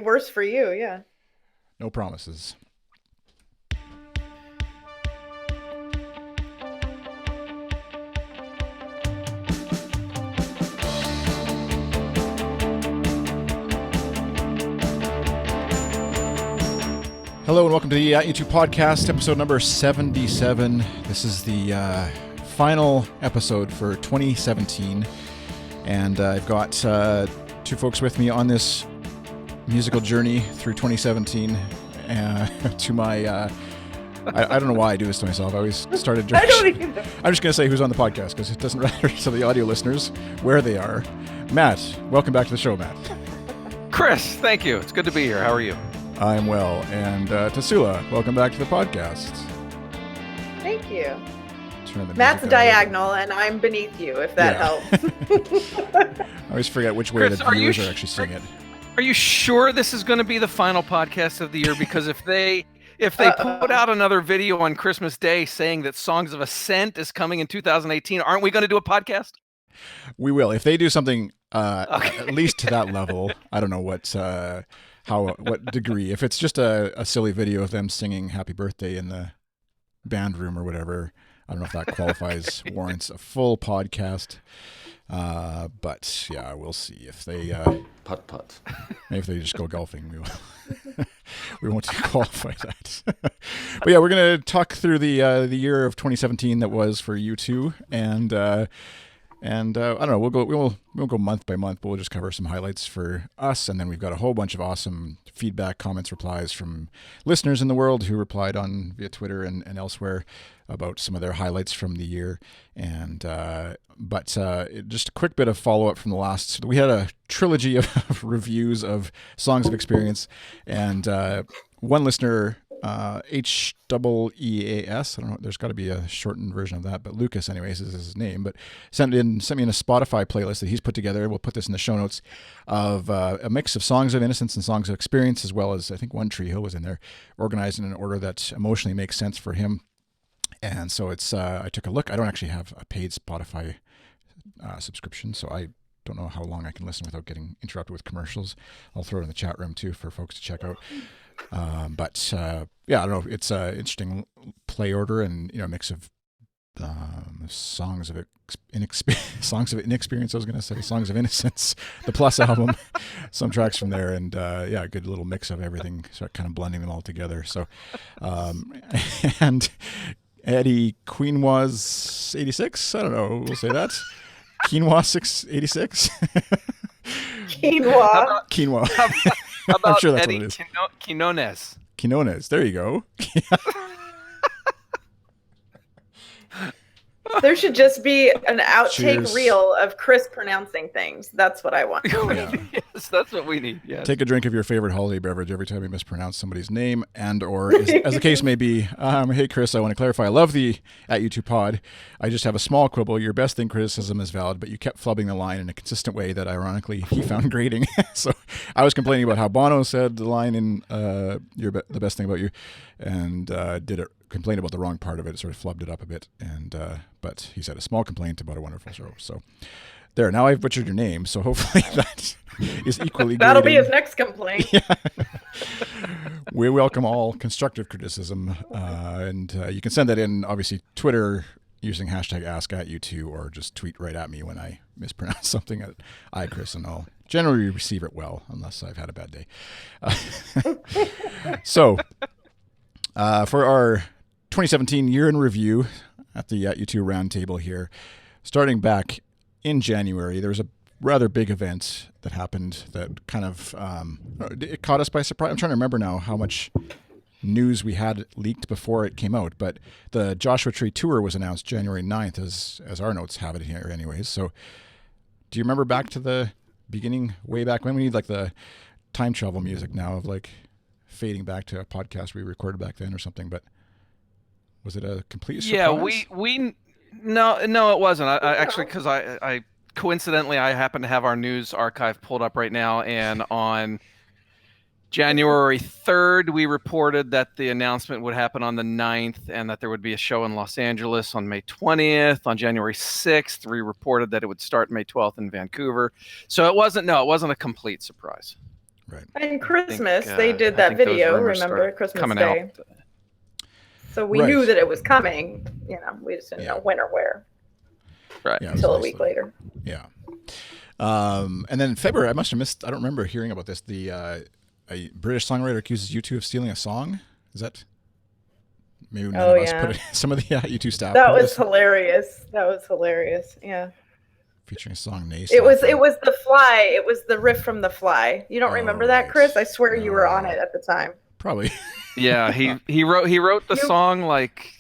worse for you, yeah. No promises. Hello and welcome to the YouTube podcast, episode number 77. This is the final episode for 2017, and I've got two folks with me on this musical journey through 2017 to my... I don't know why I do this to myself. I always started... I don't either. I'm just going to say who's on the podcast because it doesn't matter to the audio listeners where they are. Matt, welcome back to the show, Matt. Chris, thank you. It's good to be here. How are you? I'm well. And Tassoula, welcome back to the podcast. Thank you. Turn the Matt's music diagonal, and I'm beneath you, if that helps. I always forget which way Chris, the viewers are actually seeing it. Are you sure this is going to be the final podcast of the year? Because if they put out another video on Christmas Day saying that Songs of Ascent is coming in 2018, aren't we going to do a podcast? We will. If they do something Okay. at least to that level, I don't know what degree. If it's just a silly video of them singing Happy Birthday in the band room or whatever, I don't know if that qualifies, warrants a full podcast. But yeah, we'll see if they Putt. maybe if they just go golfing, we won't qualify that. But yeah, we're gonna talk through the year of 2017 that was for you two, and I don't know. We'll go month by month, but we'll just cover some highlights for us, and then we've got a whole bunch of awesome feedback, comments, replies from listeners in the world who replied on via Twitter and elsewhere about some of their highlights from the year. And but just a quick bit of follow up from the last. We had a trilogy of reviews of Songs of Experience, and one listener. HEEAS. I don't know. There's got to be a shortened version of that, but Lucas, anyways, is his name. But sent me in a Spotify playlist that he's put together. We'll put this in the show notes of a mix of Songs of Innocence and Songs of Experience, as well as I think One Tree Hill was in there, organized in an order that emotionally makes sense for him. And so it's. I took a look. I don't actually have a paid Spotify subscription, so I don't know how long I can listen without getting interrupted with commercials. I'll throw it in the chat room too for folks to check out. But yeah, I don't know. It's an interesting play order, and a mix of songs of inexperience. I was going to say Songs of Innocence, the Plus album, some tracks from there, and yeah, a good little mix of everything. Start kind of blending them all together. So, and Eddie Quinoa's 86. I don't know. We'll say that. Quinoa 686. Quinoa. How about I'm sure that's Eddie what it is. Quinones? Quinones. There you go. There should just be an outtake Cheers. reel of Chris pronouncing things. That's what I want. Yeah. Yes, that's what we need. Yes. Take a drink of your favorite holiday beverage every time you mispronounce somebody's name, and or as the case may be. Hey Chris, I want to clarify. I love the at YouTube pod. I just have a small quibble. Your best thing criticism is valid, but you kept flubbing the line in a consistent way that ironically he found grating. So I was complaining about how Bono said the line in the best thing about you, and complained about the wrong part of it. Sort of flubbed it up a bit, and but he said a small complaint about a wonderful show. So there, now I've butchered your name, so hopefully that is equally That'll be grating. his next complaint. Yeah. We welcome all constructive criticism, and you can send that in, obviously, Twitter using hashtag #AskAtYou2, or just tweet right at me when I mispronounce something at iChris, and I'll generally receive it well, unless I've had a bad day. So for our 2017 year in review at the U2 roundtable here, starting back in January, there was a rather big event that happened that kind of it caught us by surprise. I'm trying to remember now how much news we had leaked before it came out, but the Joshua Tree tour was announced January 9th, as our notes have it here anyways. So do you remember back to the beginning, way back when? We need like the time travel music now of like fading back to a podcast we recorded back then or something, but was it a complete surprise? Yeah, no, it wasn't. I actually, because I coincidentally, I happen to have our news archive pulled up right now, and on January 3rd, we reported that the announcement would happen on the 9th and that there would be a show in Los Angeles on May 20th. On January 6th, we reported that it would start May 12th in Vancouver. So it wasn't a complete surprise. Right. And Christmas, they did that video, remember, Christmas Day. Out. So we knew that it was coming. We just didn't know when or where. Right. Yeah, until a week later. Yeah. And then in February, I must have missed, I don't remember hearing about this. A British songwriter accuses U2 of stealing a song. Is that? Maybe none of us put it, some of the U2 staff. That was hilarious. Yeah. Featuring a song Nace. It was The Fly. It was the riff from The Fly. You don't remember that, Chris? I swear you were on it at the time. Probably. Yeah, he wrote the song like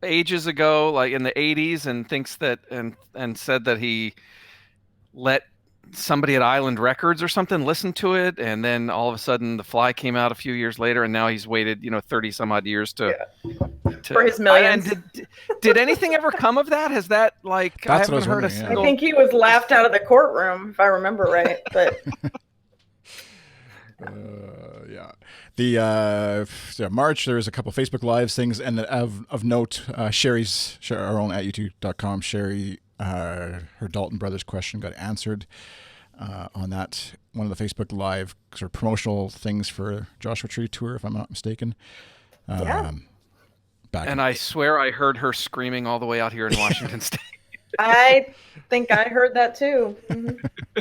ages ago, like in the 80s, and thinks that and said that he let somebody at Island Records or something listen to it, and then all of a sudden The Fly came out a few years later, and now he's waited 30 some odd years to for his millions. Did anything ever come of that? Has that I haven't heard a single... I think he was laughed out of the courtroom, if I remember right, but yeah. The March, there's a couple Facebook Lives things, and of note, Sherry's, our own at youtube.com, Sherry, her Dalton Brothers question got answered on that, one of the Facebook Live sort of promotional things for Joshua Tree Tour, if I'm not mistaken. And I swear I heard her screaming all the way out here in Washington State. I think I heard that too. Mm-hmm.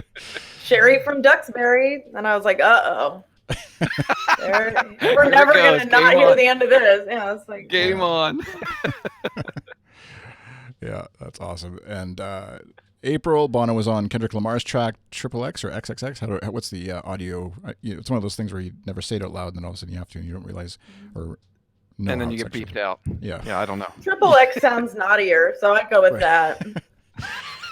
Sherry from Duxbury, and I was like, uh-oh. We're never going to not hear the end of this. Yeah, it's like game on. Yeah, that's awesome. And April, Bono was on Kendrick Lamar's track Triple X or XXX. What's the audio? It's one of those things where you never say it out loud, and then all of a sudden you have to, and you don't realize or know. And then you get beeped out. Yeah, I don't know. Triple X sounds naughtier, so I'd go with that.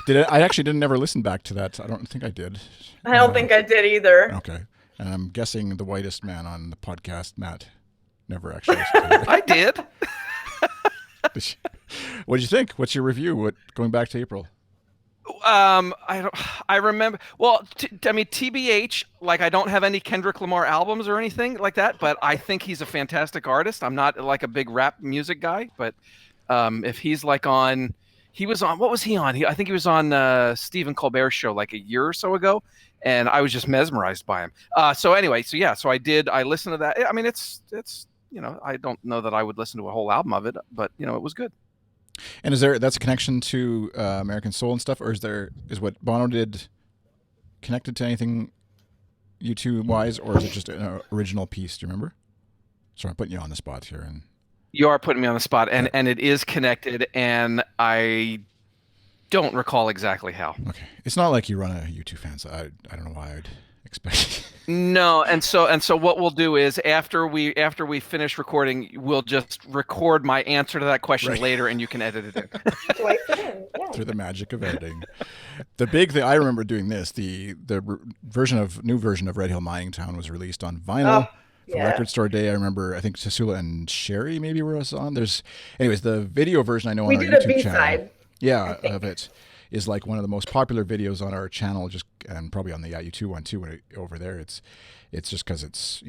I actually didn't ever listen back to that. I don't think I did. I don't think I did either. Okay. And I'm guessing the whitest man on the podcast, Matt, never actually listened to it. I did. What did you think? What's your review? Going back to April? I remember. Well, TBH. Like, I don't have any Kendrick Lamar albums or anything like that, but I think he's a fantastic artist. I'm not like a big rap music guy, but if he's like on, he was on. What was he on? I think he was on Stephen Colbert's show like a year or so ago, and I was just mesmerized by him. So anyway, so I did. I listened to that. I mean, it's I don't know that I would listen to a whole album of it, but it was good. And that's a connection to American Soul and stuff, or is what Bono did connected to anything U2 wise, or is it just an original piece? Do you remember? Sorry, I'm putting you on the spot here. And you are putting me on the spot, and it is connected, and I don't recall exactly how. Okay, it's not like you run a U2 fan, so I don't know why I'd expect. No, and so what we'll do is after we finish recording, we'll just record my answer to that question later, and you can edit it in. Through the magic of editing. The big thing I remember doing this, the new version of Red Hill Mining Town was released on vinyl. For Record Store Day. I remember, I think Tassoula and Sherry maybe were us on. Anyways, the video version I know on our YouTube channel. Yeah, of it is like one of the most popular videos on our channel, and probably on the U2 one too. Over there, it's just because it's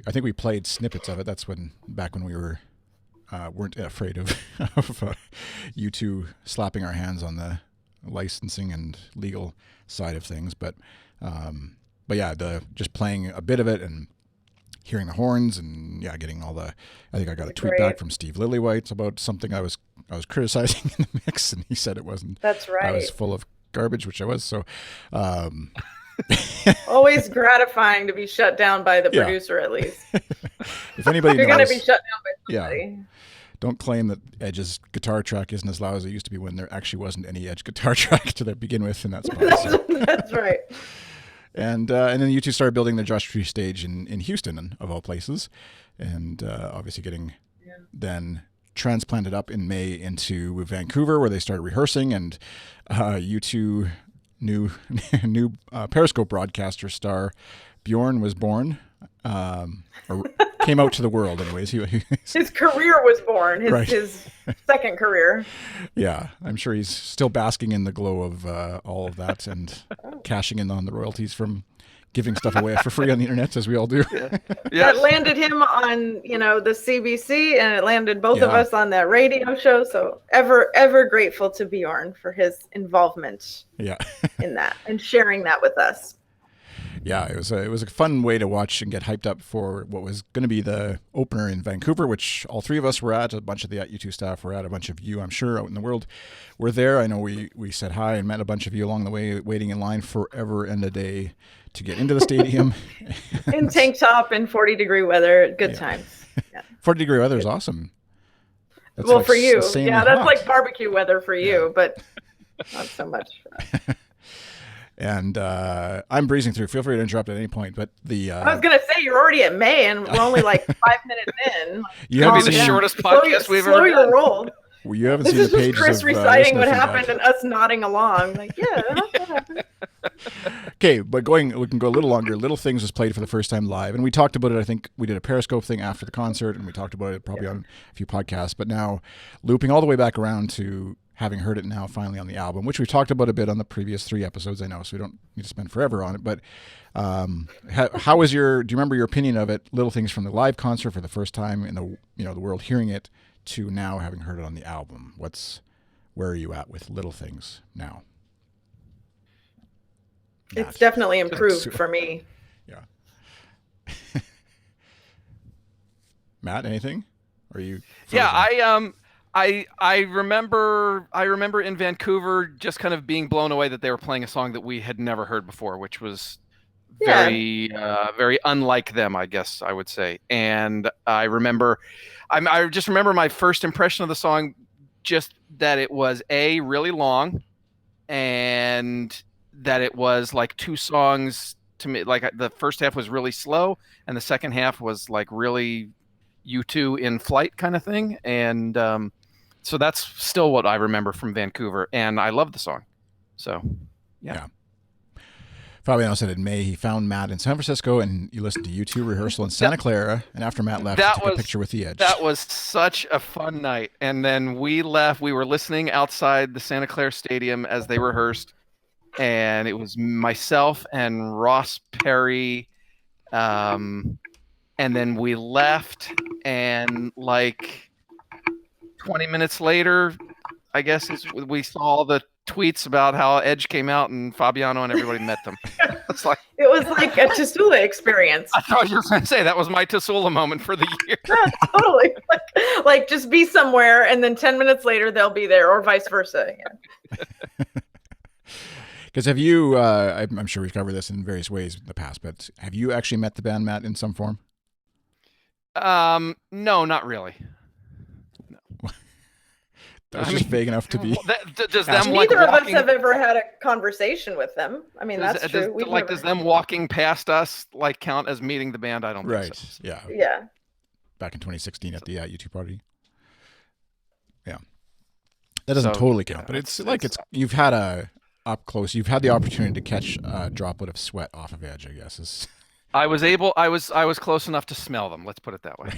I think we played snippets of it. That's back when we weren't afraid of U2 slapping our hands on the licensing and legal side of things. But yeah, just playing a bit of it and hearing the horns and getting all I think I got a tweet back from Steve Lillywhite about something I was criticizing in the mix, and he said it wasn't. That's right. I was full of garbage, which I was. So, always gratifying to be shut down by the producer, at least. If anybody you're knows, gonna be shut down by somebody. Yeah. Don't claim that Edge's guitar track isn't as loud as it used to be when there actually wasn't any Edge guitar track to begin with in that spot. That's right. And then U2 started building the Joshua Tree stage in Houston, of all places, and obviously getting then transplanted up in May into Vancouver, where they started rehearsing, and U2 new Periscope broadcaster star Bjorn was born, or came out to the world anyways. His career was born, his second career. Yeah, I'm sure he's still basking in the glow of all of that and cashing in on the royalties from giving stuff away for free on the internet, as we all do. That landed him on, the CBC, and it landed both of us on that radio show. So ever grateful to Bjorn for his involvement in that and sharing that with us. Yeah, it was a fun way to watch and get hyped up for what was going to be the opener in Vancouver, which all three of us were at. A bunch of the U2 staff were at. A bunch of you, I'm sure, out in the world were there. I know we said hi and met a bunch of you along the way, waiting in line forever and a day to get into the stadium. In tank top in 40-degree weather, good times. Yeah. 40-degree weather is awesome. That's well, like for you, insanely that's hot. like barbecue weather for you, but not so much. And I'm breezing through. Feel free to interrupt at any point. But I was gonna say you're already at May, and we're only like 5 minutes in. You haven't seen the shortest podcast we've ever done. Slow your roll. Well, you haven't This seen is the just pages Chris of reciting what listener happened feedback. and us nodding along. Like, yeah, that happened. Okay, but we can go a little longer. Little Things was played for the first time live, and we talked about it. I think we did a Periscope thing after the concert, and we talked about it probably on a few podcasts. But now, looping all the way back around to having heard it now finally on the album, which we talked about a bit on the previous 3 episodes, I know, so we don't need to spend forever on it. But how was do you remember your opinion of it? Little Things from the live concert for the first time in the world hearing it to now having heard it on the album. Where are you at with Little Things now? It's definitely improved for me. Yeah. Matt, anything? Are you? Yeah, I remember in Vancouver just kind of being blown away that they were playing a song that we had never heard before, which was very unlike them, I guess I would say. And I just remember my first impression of the song, just that it was really long, and that it was like 2 songs to me. Like the first half was really slow, and the second half was like really U2 in flight kind of thing. And so that's still what I remember from Vancouver, and I love the song. So, yeah. Fabiano said in May he found Matt in San Francisco, and you listened to U2 rehearsal in Santa Clara, and after Matt left, he took a picture with The Edge. That was such a fun night. And then we left. We were listening outside the Santa Clara Stadium as they rehearsed, and it was myself and Ross Perry, and then we left, and like 20 minutes later, I guess we saw the tweets about how Edge came out and Fabiano and everybody met them. It was like a Tassoula experience. I thought you were going to say that was my Tassoula moment for the year. Yeah, totally. Like just be somewhere, and then 10 minutes later they'll be there, or vice versa. Yeah. Because have you? I'm sure we've covered this in various ways in the past, but have you actually met the band, Matt, in some form? No, not really. That's just vague enough to be. Neither of us have ever had a conversation with them. I mean, that's true. Does them walking past us like count as meeting the band? I don't think so. Yeah. Yeah. Back in 2016 at the YouTube party. Yeah. That doesn't totally count, but it's you've had up close. You've had the opportunity to catch a droplet of sweat off of Edge, I guess. I was close enough to smell them. Let's put it that way.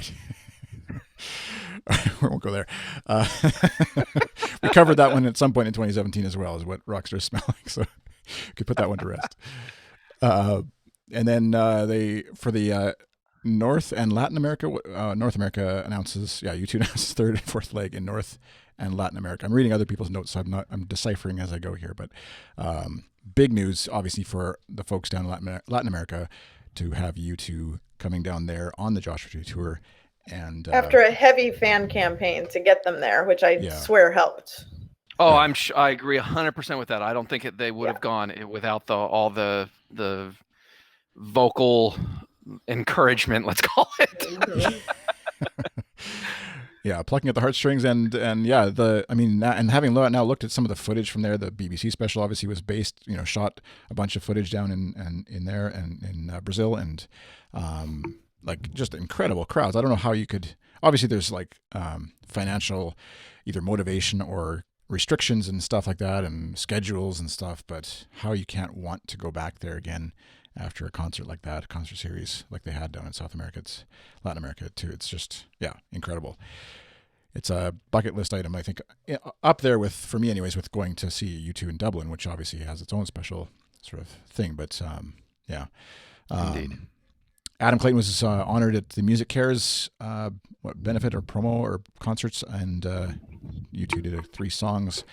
We won't go there. We covered that one at some point in 2017 as well, is what Rockstar's smelling. So we could put that one to rest. And then for the North and Latin America, North America announces, U2 announces 3rd and 4th leg in North and Latin America. I'm reading other people's notes, so I'm deciphering as I go here. But big news, obviously, for the folks down in Latin America to have U2 coming down there on the Joshua Tree tour. And after a heavy fan campaign to get them there, which I swear helped. Oh, I agree 100% with that. I don't think they would have gone without all the vocal encouragement, let's call it. Mm-hmm. Yeah, plucking at the heartstrings, and having now looked at some of the footage from there, the BBC special obviously was shot a bunch of footage down in there and in Brazil, and like just incredible crowds. I don't know how you could. Obviously, there's like financial either motivation or restrictions and stuff like that, and schedules and stuff. But how you can't want to go back there again after a concert like that, a concert series like they had down in South America, it's Latin America too. It's just incredible. It's a bucket list item, I think, up there for me anyways, with going to see U2 in Dublin, which obviously has its own special sort of thing. But Indeed. Adam Clayton was honored at the Music Cares benefit or promo or concerts, and U2 did 3 songs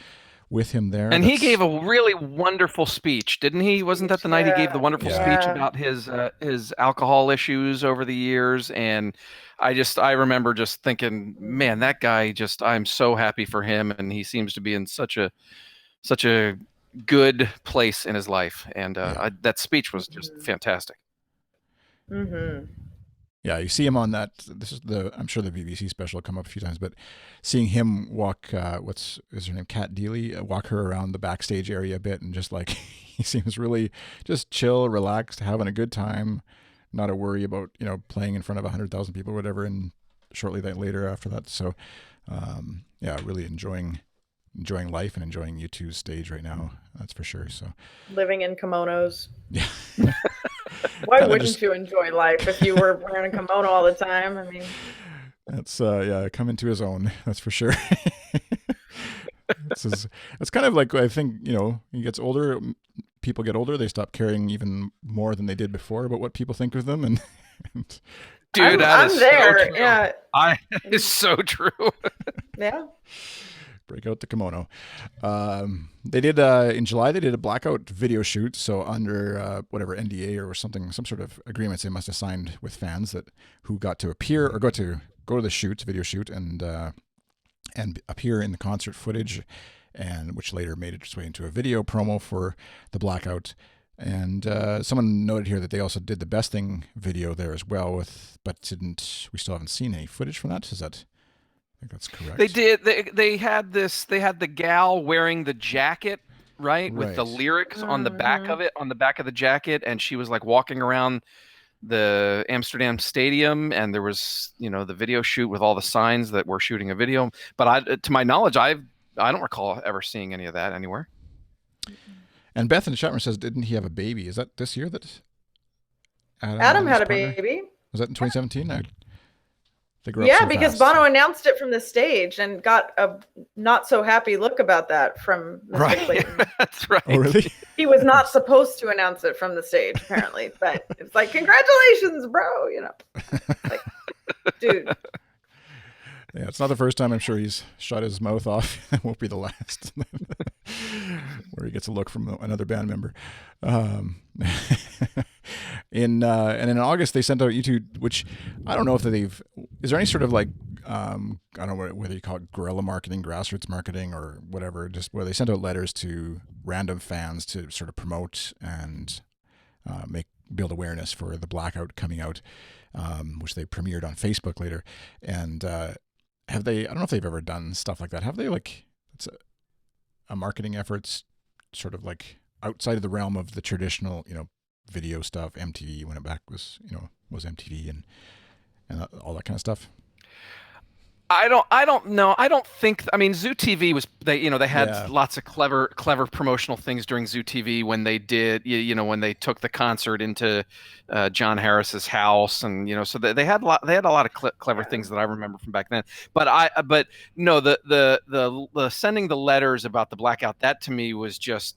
with him there. And he gave a really wonderful speech, didn't he? Wasn't that the night he gave the wonderful speech about his alcohol issues over the years? And I remember just thinking, man, that guy I'm so happy for him, and he seems to be in such a good place in his life. And that speech was just fantastic. Mm-hmm. Yeah, you see him on that. I'm sure the BBC special will come up a few times, but seeing him walk, is her name? Kat Deely, walk her around the backstage area a bit, and just like he seems really just chill, relaxed, having a good time, not a worry about playing in front of 100,000 people or whatever. And shortly later after that, so really enjoying life and enjoying U2's stage right now. That's for sure. So living in kimonos. Yeah. Why wouldn't you enjoy life if you were wearing a kimono all the time? I mean, that's coming to his own. That's for sure. It's kind of like, I think, he gets older. People get older. They stop caring even more than they did before about what people think of them. And dude, I'm there. So yeah, it's so true. Yeah. Break out the kimono. They did in July. They did a Blackout video shoot. So under whatever NDA or something, some sort of agreements they must have signed with fans who got to appear or got to go to the video shoot, and appear in the concert footage, and which later made its way into a video promo for the Blackout. And someone noted here that they also did the Best Thing video there as well, but we still haven't seen any footage from that. Is that? I think that's correct. They did. They had the gal wearing the jacket, right? With the lyrics on the back of it, on the back of the jacket, and she was like walking around the Amsterdam Stadium, and there was the video shoot with all the signs that we're shooting a video. But to my knowledge, I don't recall ever seeing any of that anywhere. And Beth in the chat room says, didn't he have a baby? Is that this year that Adam had a baby? Was that in 2017? Yeah, because Bono announced it from the stage and got a not so happy look about that from Mr. Clayton. That's right. Oh, really? He was not supposed to announce it from the stage, apparently. But it's like, congratulations, bro. Like, dude. Yeah, it's not the first time I'm sure he's shut his mouth off. It won't be the last. Where he gets a look from another band member. And in August they sent out U2, which I don't know if is there any sort of like I don't know whether you call it guerrilla marketing, grassroots marketing, or whatever, just where they sent out letters to random fans to sort of promote and build awareness for the Blackout coming out, which they premiered on Facebook later. And I don't know if they've ever done stuff like that. Have they, like, it's a marketing efforts sort of like outside of the realm of the traditional, video stuff, MTV when it back was MTV and all that kind of stuff? I don't know. I don't think. I mean, Zoo TV was they had lots of clever promotional things during Zoo TV when they did when they took the concert into John Harris's house, and so they had a lot of clever things that I remember from back then. But no, the sending the letters about the Blackout, that to me was just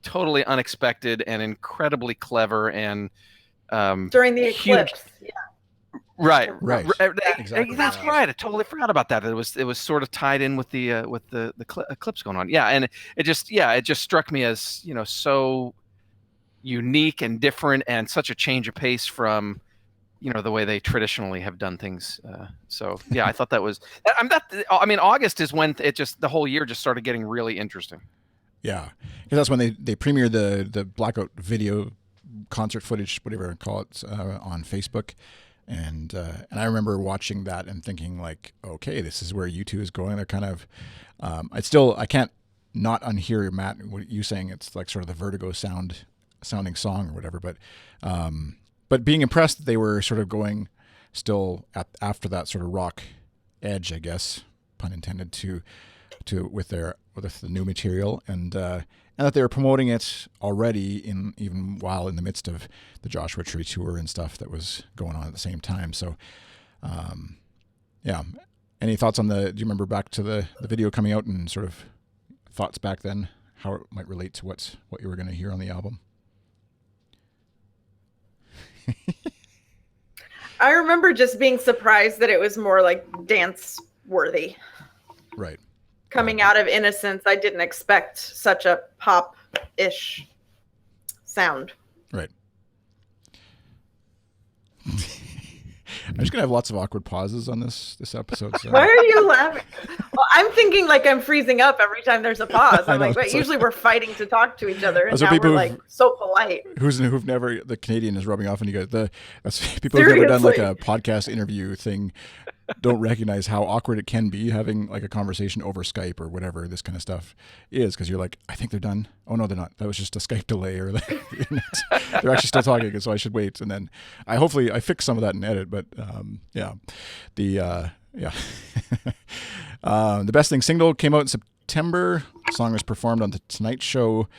totally unexpected and incredibly clever, and during the eclipse. Yeah. Right. Exactly. That's right. I totally forgot about that. It was sort of tied in with the eclipse going on. Yeah, and it just struck me as so unique and different, and such a change of pace from the way they traditionally have done things. So yeah, I thought that was. I mean, August is when the whole year just started getting really interesting. Yeah, because that's when they premiered the Blackout video concert footage, whatever you call it, on Facebook. And I remember watching that and thinking, like, okay, this is where U2 is going. They're kind of, I can't not unhear, Matt, what you saying. It's like sort of the Vertigo sounding song or whatever. But being impressed that they were sort of going still after that sort of rock edge, I guess, pun intended, with the new material, and that they were promoting it already even while in the midst of the Joshua Tree tour and stuff that was going on at the same time. So, yeah. Any thoughts on do you remember back to the video coming out and sort of thoughts back then, how it might relate to what you were going to hear on the album? I remember just being surprised that it was more like dance worthy. Right. coming out of Innocence, I didn't expect such a pop-ish sound. Right. I'm just gonna have lots of awkward pauses on this episode. So. Why are you laughing? Well, I'm thinking like I'm freezing up every time there's a pause. I'm like, but usually we're fighting to talk to each other, and now we're like so polite. Who've never, the Canadian is rubbing off on you guys. That's people who've never done like a podcast interview thing don't recognize how awkward it can be having like a conversation over Skype or whatever this kind of stuff is, because you're like, I think they're done. Oh no, they're not. That was just a Skype delay, or they're actually still talking, and so I should wait. And then hopefully I fix some of that in edit. But the Best Thing single came out in September. The song was performed on the Tonight Show,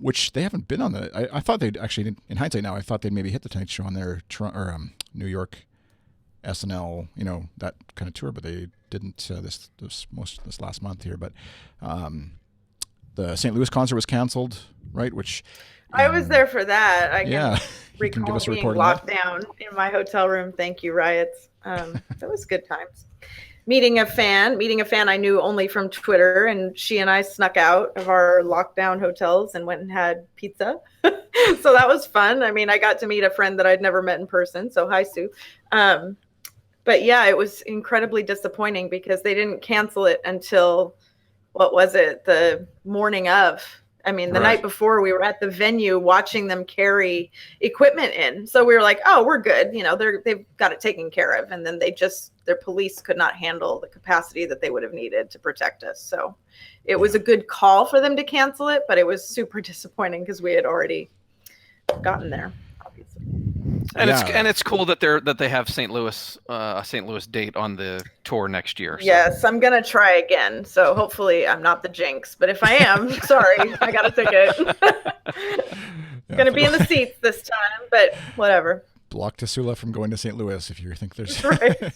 which they haven't been on. I thought they'd actually, in hindsight now, I thought they'd maybe hit the Tonight Show on their New York SNL, that kind of tour, but they didn't this last month here. But the St. Louis concert was canceled, right? Which I was there for that. I can recall give us a being report locked down in my hotel room. Thank you, Riots. That was good times. Meeting a fan I knew only from Twitter, and she and I snuck out of our lockdown hotels and went and had pizza. So that was fun. I mean, I got to meet a friend that I'd never met in person. So hi, Sue. But yeah, it was incredibly disappointing because they didn't cancel it until, what was it, the morning of. I mean, the night before, we were at the venue watching them carry equipment in. So we were like, oh, we're good. They've got it taken care of. And then their police could not handle the capacity that they would have needed to protect us. So it was a good call for them to cancel it, but it was super disappointing because we had already gotten there, obviously. And it's cool that they have St. Louis a St. Louis date on the tour next year. So. Yes, I'm gonna try again. So hopefully I'm not the jinx. But if I am, sorry, I got a ticket. Gonna be in the seats this time, but whatever. Block Tassoula from going to St. Louis if you think there's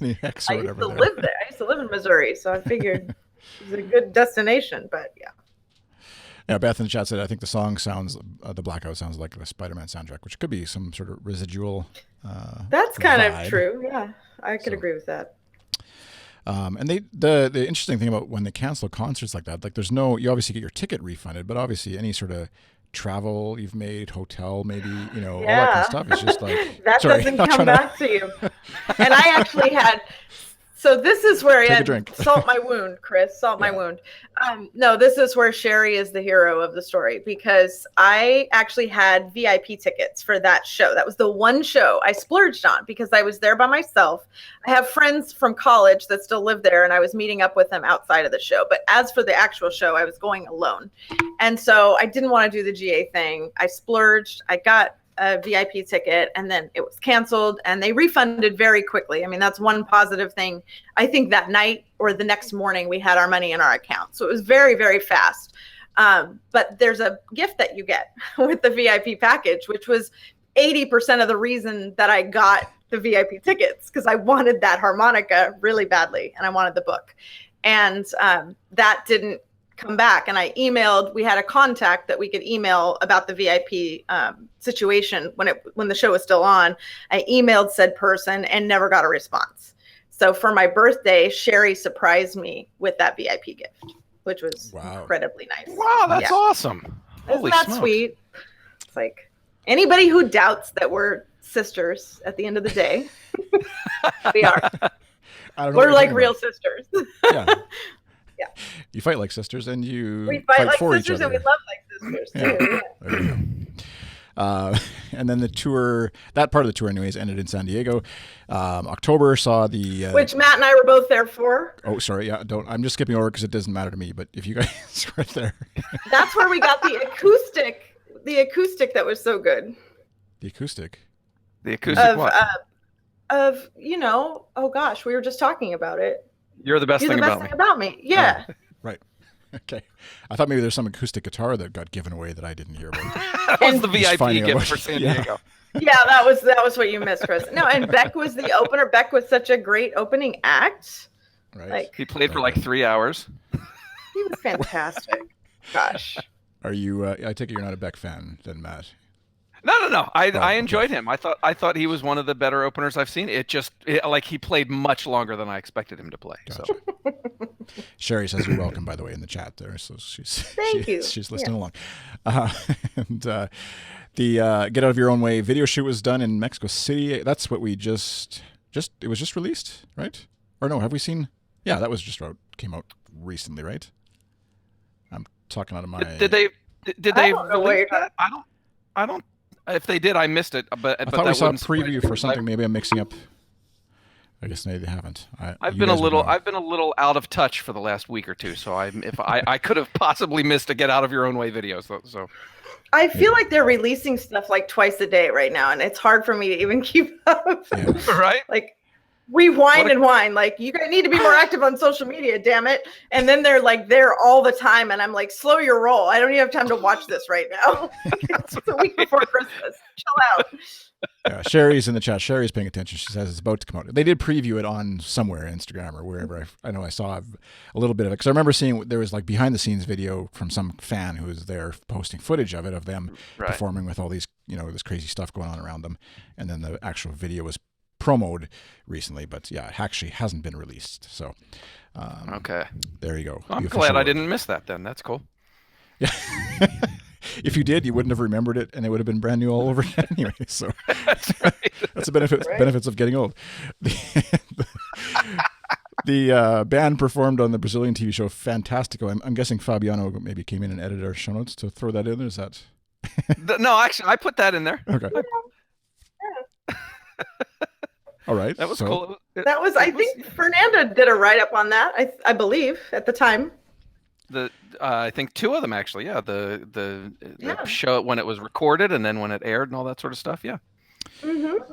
any X or whatever. I used to live in Missouri, so I figured it's a good destination. But yeah. Yeah, Beth in the chat said, I think the song sounds, the Blackout sounds like the Spider-Man soundtrack, which could be some sort of residual That's kind vibe. of true. Yeah, I could agree with that. And the interesting thing about when they cancel concerts like that, like you obviously get your ticket refunded, but obviously any sort of travel you've made, hotel maybe, all that kind of stuff. It's just like, that doesn't come back to you. And I actually had... So this is where salt my wound, Chris, my wound. No, this is where Sherry is the hero of the story, because I actually had VIP tickets for that show. That was the one show I splurged on because I was there by myself. I have friends from college that still live there, and I was meeting up with them outside of the show. But as for the actual show, I was going alone. And so I didn't want to do the GA thing. I splurged. I got a VIP ticket, and then it was canceled, and they refunded very quickly. I mean, that's one positive thing. I think that night or the next morning we had our money in our account. So it was very, very fast. But there's a gift that you get with the VIP package, which was 80% of the reason that I got the VIP tickets, because I wanted that harmonica really badly, and I wanted the book. And that didn't come back, and I emailed. We had a contact that we could email about the VIP situation when the show was still on. I emailed said person and never got a response. So for my birthday, Sherry surprised me with that VIP gift, which was incredibly nice. Wow, that's awesome! Isn't that sweet? It's like anybody who doubts that we're sisters at the end of the day, we are. We're like real sisters. Yeah. Yeah. You fight like sisters, and we fight like for sisters, each other. and we love like sisters too. There you go. And then the tour, that part of the tour, anyways, ended in San Diego. October saw the which Matt and I were both there for. Oh, sorry, yeah, I'm just skipping over because it doesn't matter to me. But if you guys were there, that's where we got the acoustic that was so good. The acoustic of, what? Oh gosh, we were just talking about it. You're the best thing about me. Yeah. Oh, right. Okay. I thought maybe there's some acoustic guitar that got given away that I didn't hear about. That was the VIP gift for San Diego. Yeah, that was what you missed, Chris. No, and Beck was the opener. Beck was such a great opening act. Right. He played for like 3 hours. He was fantastic. Gosh. Are you? I take it you're not a Beck fan, then, Matt. No. I enjoyed him. I thought he was one of the better openers I've seen. He played much longer than I expected him to play. Gotcha. So. Sherry says you're welcome, by the way, in the chat there. So Thank you. She's listening along. And the Get Out of Your Own Way video shoot was done in Mexico City. That's what we just it was just released, right? Or no, have we seen? Yeah, that was just came out recently, right? I'm talking out of my. Did they don't know release that? I don't. If they did, I missed it. But I thought we saw a preview for something. Maybe I'm mixing up. I guess maybe they haven't. I've been a little out of touch for the last week or two, so I could have possibly missed a Get Out of Your Own Way video. So I feel like they're releasing stuff like twice a day right now, and it's hard for me to even keep up. Yeah. Right? Like we whine and whine, like you guys need to be more active on social media, damn it. And then they're like there all the time, and I'm like, slow your roll. I don't even have time to watch this right now. It's a week before Christmas. Chill out. Yeah, Sherry's in the chat. Sherry's paying attention. She says it's about to come out. They did preview it on somewhere, Instagram or wherever. I know I saw a little bit of it because I remember seeing there was like behind the scenes video from some fan who was there posting footage of it, of them performing with all these, this crazy stuff going on around them. And then the actual video was promoted recently, but yeah, it actually hasn't been released. So, okay, there you go. Well, I'm glad I didn't miss that. Then that's cool. Yeah. If you did, you wouldn't have remembered it, and it would have been brand new all over again anyway. So that's right. That's the benefits of getting old. The band performed on the Brazilian TV show Fantástico. I'm guessing Fabiano maybe came in and edited our show notes to throw that in. Is that? No, actually, I put that in there. Okay. All right. That was cool. I think Fernanda did a write-up on that, I believe, at the time. I think two of them actually. Yeah, the show when it was recorded and then when it aired and all that sort of stuff. Yeah. Mm-hmm.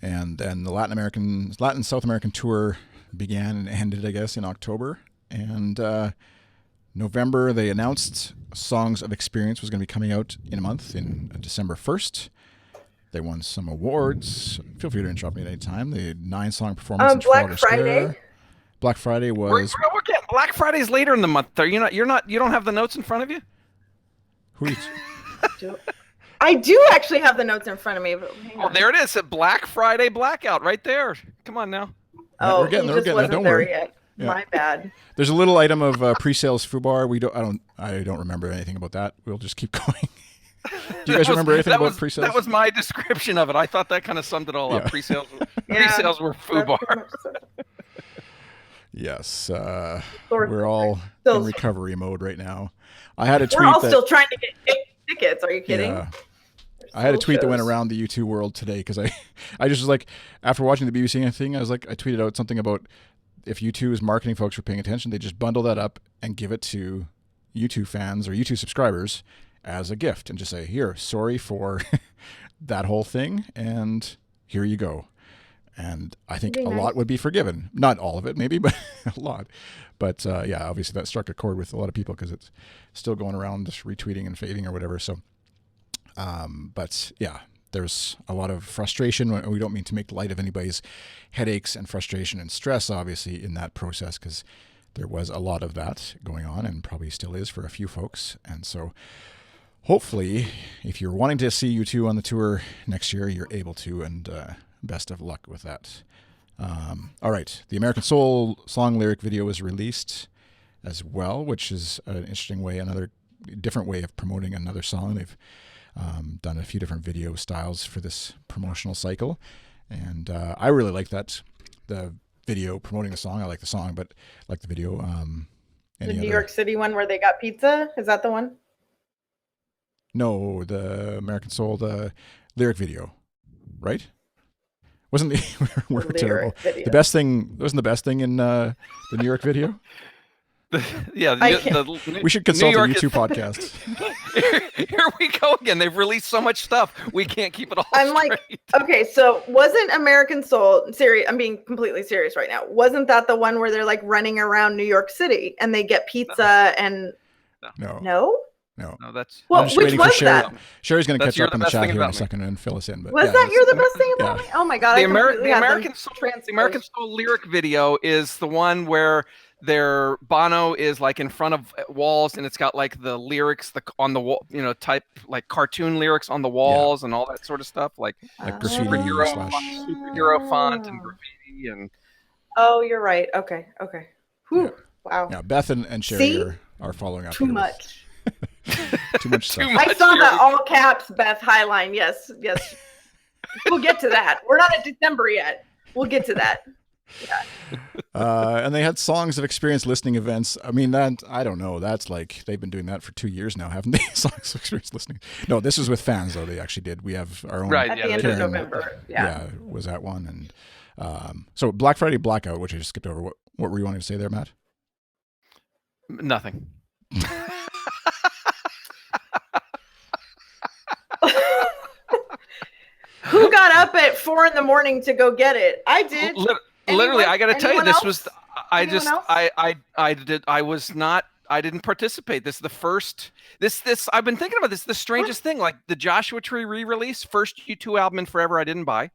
And then the Latin South American tour began and ended, I guess, in October. And November they announced Songs of Experience was going to be coming out in a month, in December 1st. They won some awards. Feel free to interrupt me at any time. The 9-song performance in Trafalgar Square. Black Friday was. We're getting Black Friday's later in the month. You don't have the notes in front of you? I do actually have the notes in front of me. But there it is. A Black Friday Blackout right there. Come on now. Oh, we're getting there. Wasn't Don't there worry. Yet. Yeah. My bad. There's a little item of pre-sales FUBAR. I don't remember anything about that. We'll just keep going. Do you guys remember anything about pre-sales? That was my description of it. I thought that kind of summed it all up. Pre-sales were FUBAR. Yes, we're all in recovery mode right now. I had a tweet. We're all still trying to get tickets. Are you kidding? Yeah. I had a tweet that went around the U2 world today because I just was like, after watching the BBC thing, I tweeted out something about if U2's marketing folks were paying attention, they just bundle that up and give it to U2 fans or U2 subscribers as a gift and just say, here, sorry for that whole thing, and here you go. And I think a lot would be forgiven. Not all of it, maybe, but a lot. But yeah, obviously that struck a chord with a lot of people because it's still going around just retweeting and faving or whatever. So, but yeah, there's a lot of frustration. We don't mean to make light of anybody's headaches and frustration and stress, obviously, in that process, because there was a lot of that going on and probably still is for a few folks. And so hopefully, if you're wanting to see U2 on the tour next year, you're able to, and best of luck with that. All right. The American Soul song lyric video was released as well, which is an interesting way, another different way of promoting another song. They've done a few different video styles for this promotional cycle. And I really like that, the video promoting the song. I like the song, but I like the video. The New York City one where they got pizza? Is that the one? No, the American Soul, the lyric video, right? Wasn't we're terrible. Video. The best thing wasn't the best thing in the New York video. We should consult a YouTube podcast. Here we go again. They've released so much stuff. We can't keep it all I'm straight. Like, okay, so wasn't American Soul serious? I'm being completely serious right now. Wasn't that the one where they're like running around New York City and they get pizza and No, that's which was that? Sherry's going to catch up in the chat here in a second and fill us in. But was that you're the best thing about me? Oh my god! The American Soul lyric video is the one where Bono is like in front of walls and it's got like the lyrics on the wall, type like cartoon lyrics on the walls and all that sort of stuff, like graffiti superhero font and graffiti and. Oh, you're right. Okay. Whew. Yeah. Wow. Yeah, Beth and Sherry are following up. Too much. Too much stuff. I saw that all caps Beth Highline. Yes. We'll get to that. We're not at December yet. We'll get to that. Yeah. And they had songs of experience listening events. I mean, that I don't know. That's like they've been doing that for 2 years now, haven't they? Songs of experience listening. No, this was with fans though. They actually did. We have our own. Right. At the end of November. Yeah, was at one. And so Black Friday Blackout, which I just skipped over. What were you wanting to say there, Matt? Nothing. Who got up at 4 a.m. to go get it? I did. Literally, I got to tell you, this was. I didn't participate. This is the first. This I've been thinking about this. The strangest thing, like the Joshua Tree re-release, first U2 album in forever. I didn't buy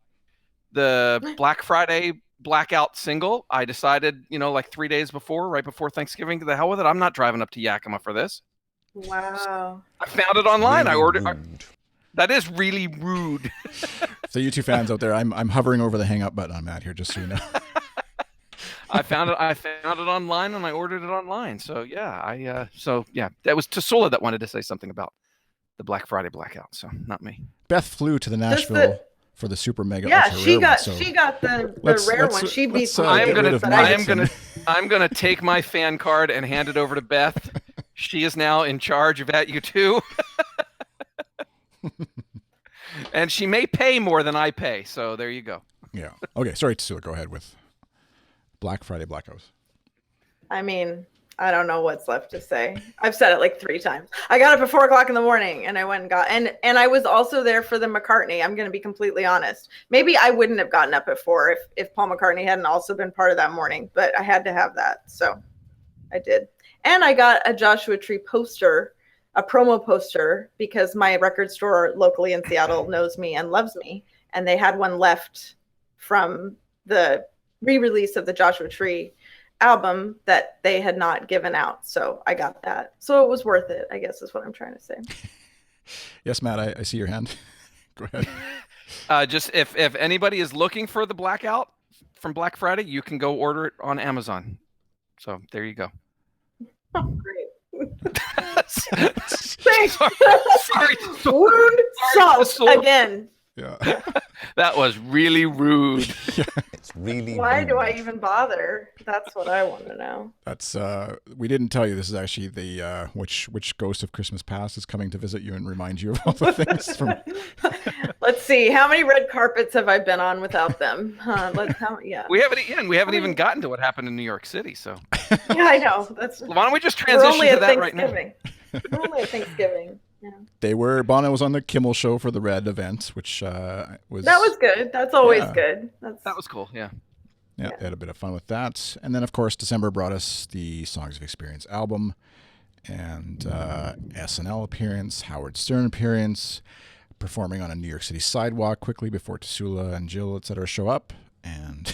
the Black Friday Blackout single. I decided, like 3 days before, right before Thanksgiving, to the hell with it. I'm not driving up to Yakima for this. Wow. I found it online. Really I ordered. rude. That is really rude. So you two fans out there, I'm hovering over the hang up button on Matt here, just so you know. I found it online and I ordered it online. So yeah, that was Tassoula that wanted to say something about the Black Friday Blackout. So not me. Beth flew to the Nashville for the super mega. Yeah, ultra she rare got one, so she got the rare one. She beat me. I'm gonna take my fan card and hand it over to Beth. She is now in charge of At U2. And she may pay more than I pay, so there you go. Yeah. Okay. Sorry, Tassoula. Go ahead with Black Friday Blackouts. I mean, I don't know what's left to say. I've said it like 3 times. I got up at 4 o'clock in the morning, and I went and got and I was also there for the McCartney. I'm going to be completely honest. Maybe I wouldn't have gotten up at 4 if Paul McCartney hadn't also been part of that morning, but I had to have that, so I did. And I got a Joshua Tree poster. A promo poster, because my record store locally in Seattle knows me and loves me. And they had one left from the re-release of the Joshua Tree album that they had not given out. So I got that. So it was worth it, I guess is what I'm trying to say. Yes, Matt, I see your hand. Go ahead. Just if anybody is looking for the Blackout from Black Friday, you can go order it on Amazon. So there you go. Oh, great. Thanks. Sorry. Wound salt again. Yeah. That was really rude. Yeah. It's really Why rude. do I even bother? That's what I want to know. That's we didn't tell you this is actually the which ghost of Christmas past is coming to visit you and remind you of all the things from. Let's see, how many red carpets have I been on without them? Yeah. We haven't even gotten to what happened in New York City. So Yeah, I know. why don't we just We're transition only to at that right now? Thanksgiving. We're only at Thanksgiving. Yeah. Bono was on the Kimmel show for the Red event, which was. That was good. That's always good. That was cool. Yeah. Yeah, they had a bit of fun with that. And then, of course, December brought us the Songs of Experience album and SNL appearance, Howard Stern appearance, performing on a New York City sidewalk quickly before Tassoula and Jill, etc., show up. And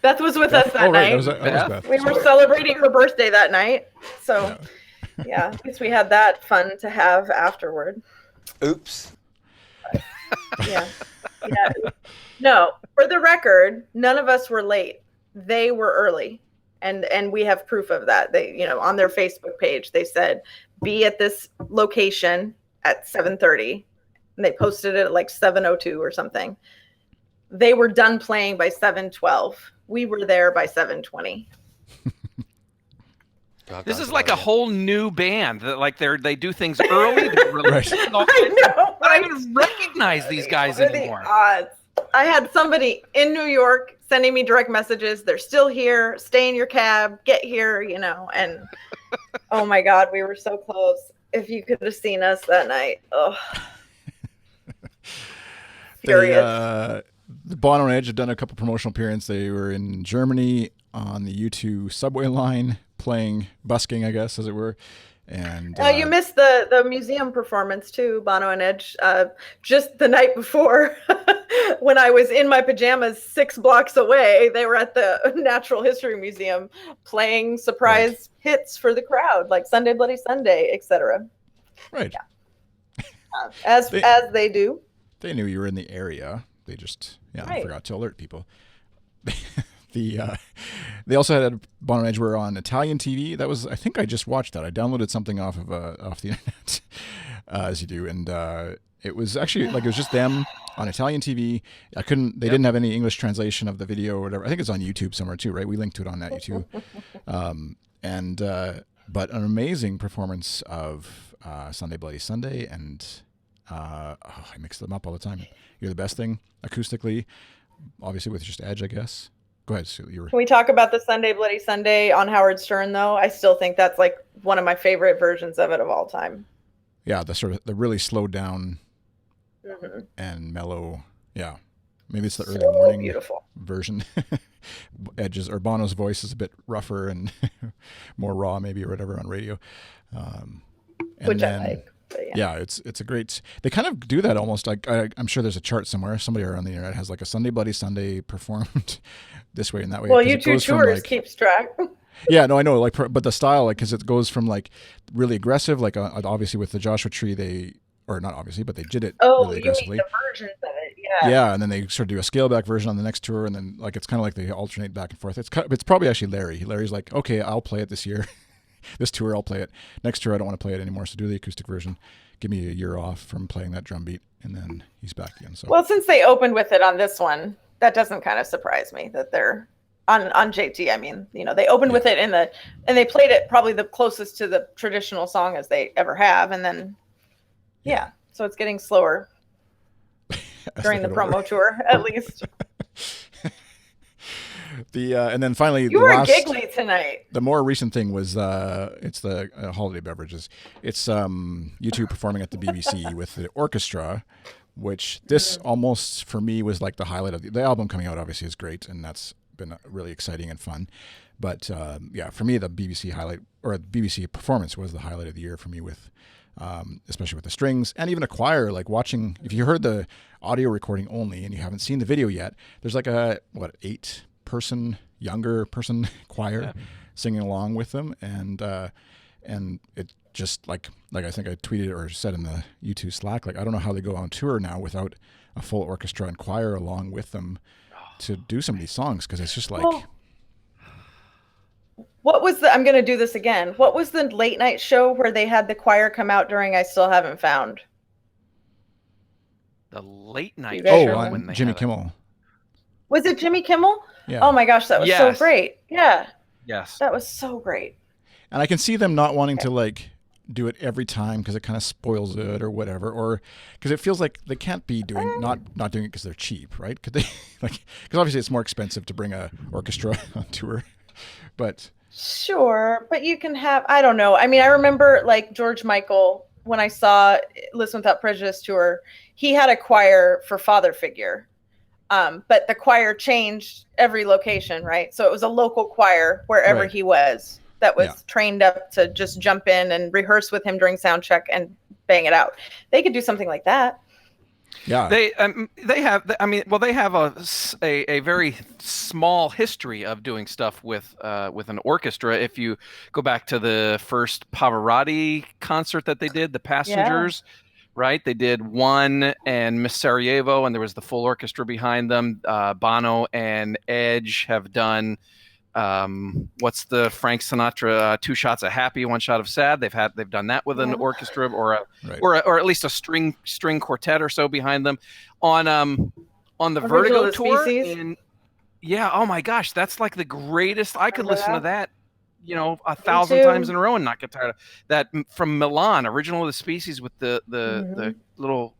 Beth was with us that night. That was Beth. We were celebrating her birthday that night. So, yeah, at least we had that fun to have afterward. Oops. Yeah. No, for the record, none of us were late. They were early. And we have proof of that. They, on their Facebook page, they said, be at this location at 7:30. And they posted it at like 7:02 or something. They were done playing by 7:12. We were there by 7:20. This is like a whole new band that they do things early. Right. I know. I don't even recognize these guys anymore. The odds. I had somebody in New York sending me direct messages. They're still here. Stay in your cab. Get here, and oh my God, we were so close. If you could have seen us that night. Oh. Furious. The Bono and Edge have done a couple promotional appearances. They were in Germany on the U2 subway line, busking, I guess, as it were. And you missed the museum performance too, Bono and Edge. Just the night before, when I was in my pajamas 6 blocks away, they were at the Natural History Museum playing surprise hits for the crowd, like Sunday Bloody Sunday, etc. Right. Yeah. As they do. They knew you were in the area. They just forgot to alert people. They also had Bono and Edge were on Italian TV. That was, I think I just watched that. I downloaded something off the internet, as you do, and it was actually like it was just them on Italian TV. They didn't have any English translation of the video or whatever. I think it's on YouTube somewhere too, right? We linked to it on that YouTube. But an amazing performance of Sunday Bloody Sunday, and I mix them up all the time. You're the Best Thing acoustically, obviously with just Edge, I guess. Go ahead, Sue. Can we talk about the Sunday Bloody Sunday on Howard Stern though? I still think that's like one of my favorite versions of it of all time. Yeah, the really slowed down and mellow. Yeah, maybe it's the early morning version. Edge's or Bono's voice is a bit rougher and more raw, maybe, or whatever on radio. Which I like. Yeah, it's a great. They kind of do that almost like I'm sure there's a chart somewhere. Somebody around the internet has like a Sunday Bloody Sunday performed this way and that way. Well, U2 Tours keeps track. Yeah, no, I know. Like, but the style, like, because it goes from like really aggressive, like obviously with the Joshua Tree, or not obviously, but they did it really aggressively. The versions of it, yeah. Yeah, and then they sort of do a scale back version on the next tour, and then like it's kind of like they alternate back and forth. It's probably actually Larry. Larry's like, okay, I'll play it this year. This tour, I'll play it. Next tour, I don't want to play it anymore, so do the acoustic version. Give me a year off from playing that drum beat, and then he's back again. So well, since they opened with it on this one, that doesn't kind of surprise me that they're on JT. I mean, they opened with it and they played it probably the closest to the traditional song as they ever have, and then so it's getting slower during the promo tour, at least. And then finally, you were giggly tonight. The more recent thing was it's the holiday beverages. It's U2 performing at the BBC with the orchestra, which this almost for me was like the highlight of the album coming out. Obviously, is great, and that's been really exciting and fun. But for me, the BBC highlight or the BBC performance was the highlight of the year for me, with especially with the strings and even a choir. Like watching, if you heard the audio recording only and you haven't seen the video yet, there's like a 8-person younger person choir singing along with them, and it just like I think I tweeted or said in the U2 Slack, like I don't know how they go on tour now without a full orchestra and choir along with them to do some of these songs, because it's just like what was I'm going to do this again. What was the late night show where they had the choir come out during I Still Haven't Found? The late night show on Jimmy Kimmel. Was it Jimmy Kimmel? Yeah. Oh my gosh, that was so great. Yeah. Yes. That was so great. And I can see them not wanting to like do it every time because it kind of spoils it or whatever, or because it feels like they can't be doing not doing it because they're cheap, right? Could they because obviously it's more expensive to bring a orchestra on tour, but sure, but you can have, I don't know. I mean, I remember like George Michael, when I saw Listen Without Prejudice tour, he had a choir for Father Figure. But the choir changed every location, right? So it was a local choir wherever he was that was trained up to just jump in and rehearse with him during sound check and bang it out. They could do something like that. Yeah, they have. I mean, well, they have a very small history of doing stuff with an orchestra. If you go back to the first Pavarotti concert that they did, the Passengers. Yeah. Right, they did one and Miss Sarajevo, and there was the full orchestra behind them. Bono and Edge have done what's the Frank Sinatra 2 shots of happy, 1 shot of sad. They've done that with an orchestra or at least a string quartet or so behind them. On the Vertigo tour. Oh my gosh, that's like the greatest. I could listen to that 1,000 times in a row and not get tired of that. From Milan, Original of the Species, with the little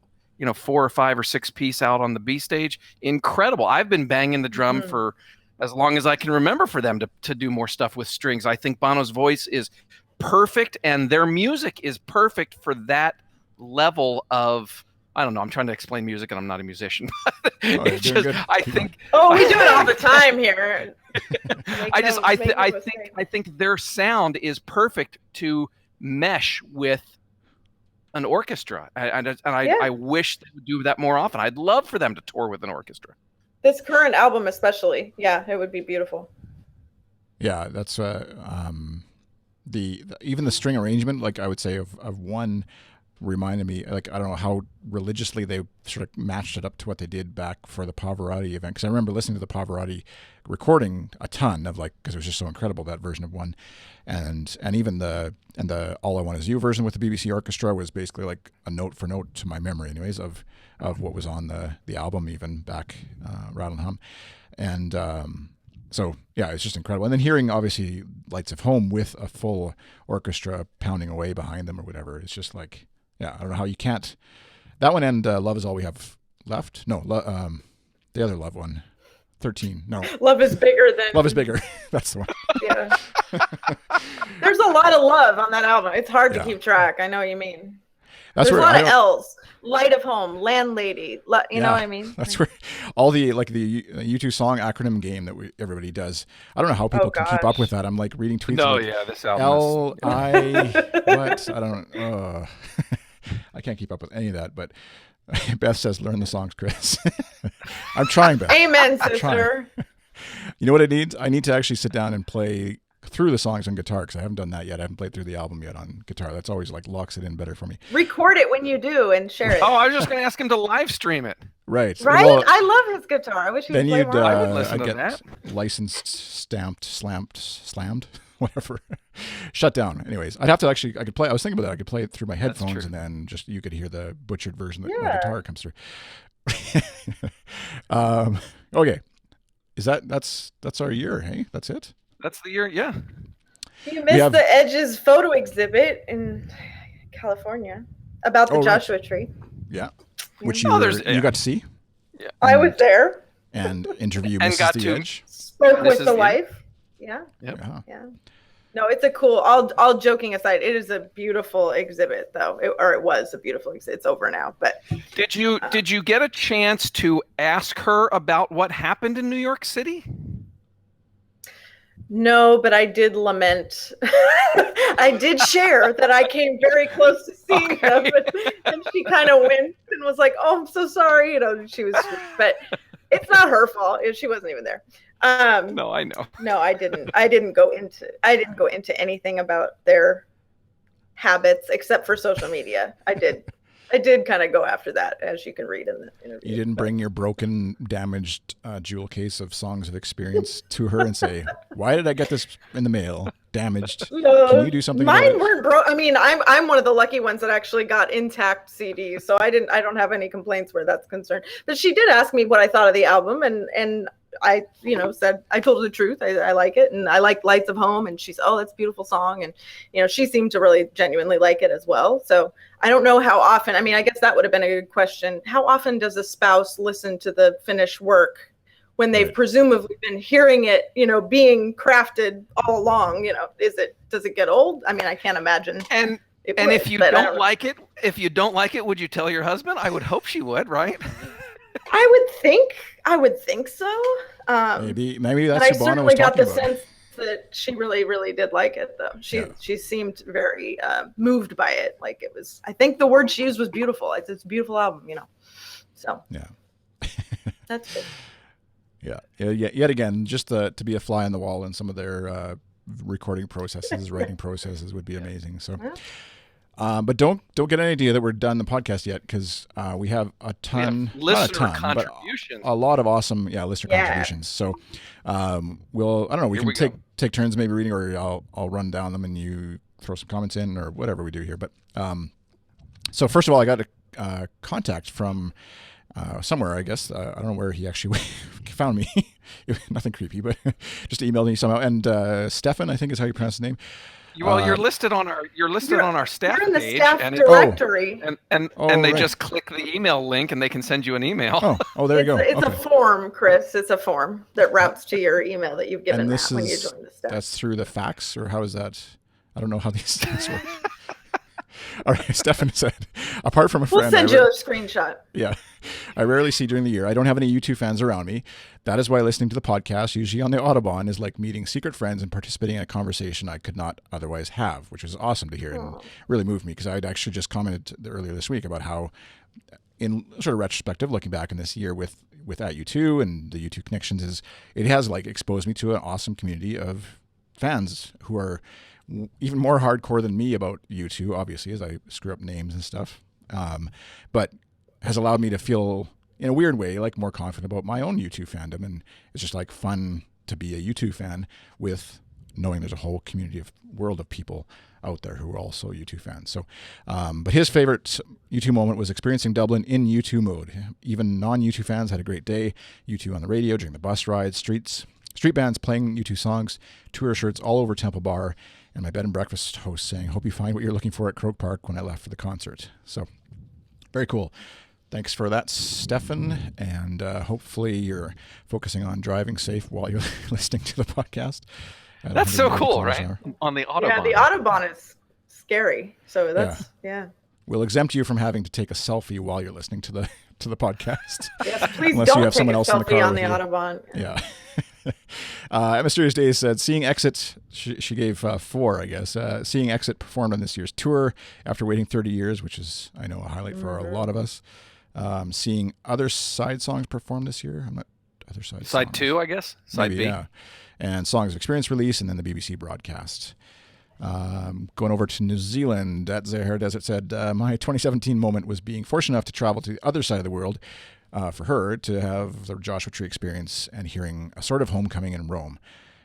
4 or 5 or 6 piece out on the B stage. Incredible. I've been banging the drum for as long as I can remember for them to do more stuff with strings. I think Bono's voice is perfect, and their music is perfect for that level of, I don't know. I'm trying to explain music, and I'm not a musician. I think. Oh, we do it all the time here. I think their sound is perfect to mesh with an orchestra, I wish they would do that more often. I'd love for them to tour with an orchestra. This current album, especially, it would be beautiful. Yeah, that's even the string arrangement. Like I would say of one. reminded me, like, I don't know how religiously they sort of matched it up to what they did back for the Pavarotti event. Because I remember listening to the Pavarotti recording a ton of, like, because it was just so incredible, that version of one, and even the All I Want Is You version with the BBC Orchestra was basically like a note for note to my memory, anyways, of what was on the album even back, Rattle and Hum, and so yeah, it's just incredible. And then hearing obviously Lights of Home with a full orchestra pounding away behind them or whatever, it's just like, yeah, I don't know how you can't. That one and Love Is All We Have Left. No, the other Love one. 13. No. Love is bigger than. Love is bigger. That's the one. Yeah. There's a lot of love on that album. It's hard to keep track. I know what you mean. There's a lot of L's. Light of Home, Landlady. You know what I mean? That's where all the U2 song acronym game that everybody does. I don't know how people can keep up with that. I'm like reading tweets. No, like, yeah, this album what? I don't. I can't keep up with any of that. But Beth says, "Learn the songs, Chris." I'm trying, Beth. Amen, sister. You know what I need? I need to actually sit down and play through the songs on guitar, because I haven't done that yet. I haven't played through the album yet on guitar. That's always like locks it in better for me. Record it when you do and share it. Oh, I was just going to ask him to live stream it. Right. Well, I love his guitar. I wish he would play more. I would listen to get that. Licensed, stamped, slammed, whatever. Shut down. Anyways, I'd have to actually. I could play. I was thinking about that. I could play it through my headphones, and then just you could hear the butchered version that my guitar comes through. Okay. Is that's our year? Hey, that's it. That's the year. Yeah. You missed the Edge's photo exhibit in California about the Joshua Tree. Yeah. Which you got to see? Yeah. I was there. And interview and Mrs. got The Edge. Spoke with the wife. Yeah. Yep. Yeah. No, it's a cool, all joking aside, it is a beautiful exhibit though. It was a beautiful exhibit. It's over now, but. Did you get a chance to ask her about what happened in New York City? No, but I did lament. I did share that I came very close to seeing them, and she kind of winced and was like, "Oh, I'm so sorry." You know, she was, but it's not her fault. She wasn't even there. No, I know. No, I didn't. I didn't go into anything about their habits except for social media. I did kind of go after that, as you can read in the interview. You didn't bring your broken, damaged jewel case of Songs of Experience to her and say, "Why did I get this in the mail? Damaged. Can you do something?" Mine weren't broke. I mean, I'm one of the lucky ones that actually got intact CDs, so I don't have any complaints where that's concerned. But she did ask me what I thought of the album, and I, said, I told her the truth. I like it, and I like Lights of Home, and she's, "Oh, that's a beautiful song." And, she seemed to really genuinely like it as well. So I don't know how often, I mean, I guess that would have been a good question. How often does a spouse listen to the finished work when they've presumably been hearing it, being crafted all along? Does it get old? I mean, I can't imagine. And if you don't like it, would you tell your husband? I would hope she would, right? I would think so. Maybe that's what Bono was talking about. I certainly got the sense that she really, really did like it, though. She seemed very moved by it. Like it was. I think the word she used was beautiful. It's a beautiful album, So yeah, that's good. Yeah. Yet again, just to be a fly on the wall in some of their recording processes, writing processes would be amazing. So. Yeah. But don't get any idea that we're done the podcast yet, because we have a ton, listener contributions, a lot of awesome listener contributions. So I don't know, we can take turns maybe reading, or I'll run down them and you throw some comments in, or whatever we do here. But so first of all, I got a contact from somewhere, I guess. I don't know where he actually found me. Nothing creepy, but just emailed me somehow. And Stefan, I think is how you pronounce his name. Well, you're listed on our staff you're in the page, staff directory, and they just click the email link, and they can send you an email. Oh, there you go. It's a form, Chris. It's a form that routes to your email that you've given when you join the staff. That's through the fax, or how is that? I don't know how these things work. All right, Stefan said, apart from a friend, we'll send you a screenshot. Yeah, I rarely see during the year. I don't have any U2 fans around me. That is why listening to the podcast, usually on the Audubon, is like meeting secret friends and participating in a conversation I could not otherwise have, which was awesome to hear and really moved me, because I had actually just commented earlier this week about how, in sort of retrospective, looking back in this year with at U2 and the U2 connections, it has like exposed me to an awesome community of fans who are even more hardcore than me about U2, obviously, as I screw up names and stuff. But has allowed me to feel, in a weird way, like more confident about my own U2 fandom. And it's just like fun to be a U2 fan with knowing there's a whole world of people out there who are also U2 fans. So, but his favorite U2 moment was experiencing Dublin in U2 mode. Even non-U2 fans had a great day. U2 on the radio during the bus rides, street bands playing U2 songs, tour shirts all over Temple Bar, and my bed and breakfast host saying, "Hope you find what you're looking for at Croke Park," when I left for the concert. So, very cool. Thanks for that, Stefan, and hopefully you're focusing on driving safe while you're listening to the podcast. That's so cool, right? On the Autobahn. Yeah, the Autobahn is scary. So that's, yeah. We'll exempt you from having to take a selfie while you're listening to the podcast. Yes, please Unless don't you have take someone a else in the selfie car on the with you. Autobahn. Yeah. At Mysterious Days said, seeing Exit, she gave 4, I guess. Seeing Exit performed on this year's tour after waiting 30 years, which is, I know, a highlight for a lot of us. Seeing other side songs performed this year. I'm not other side songs. 2, I guess. Side Maybe, B. yeah. And Songs of Experience release, and then the BBC broadcast. Going over to New Zealand, at Zahar Desert said, my 2017 moment was being fortunate enough to travel to the other side of the world for her to have the Joshua Tree experience and hearing a sort of homecoming in Rome.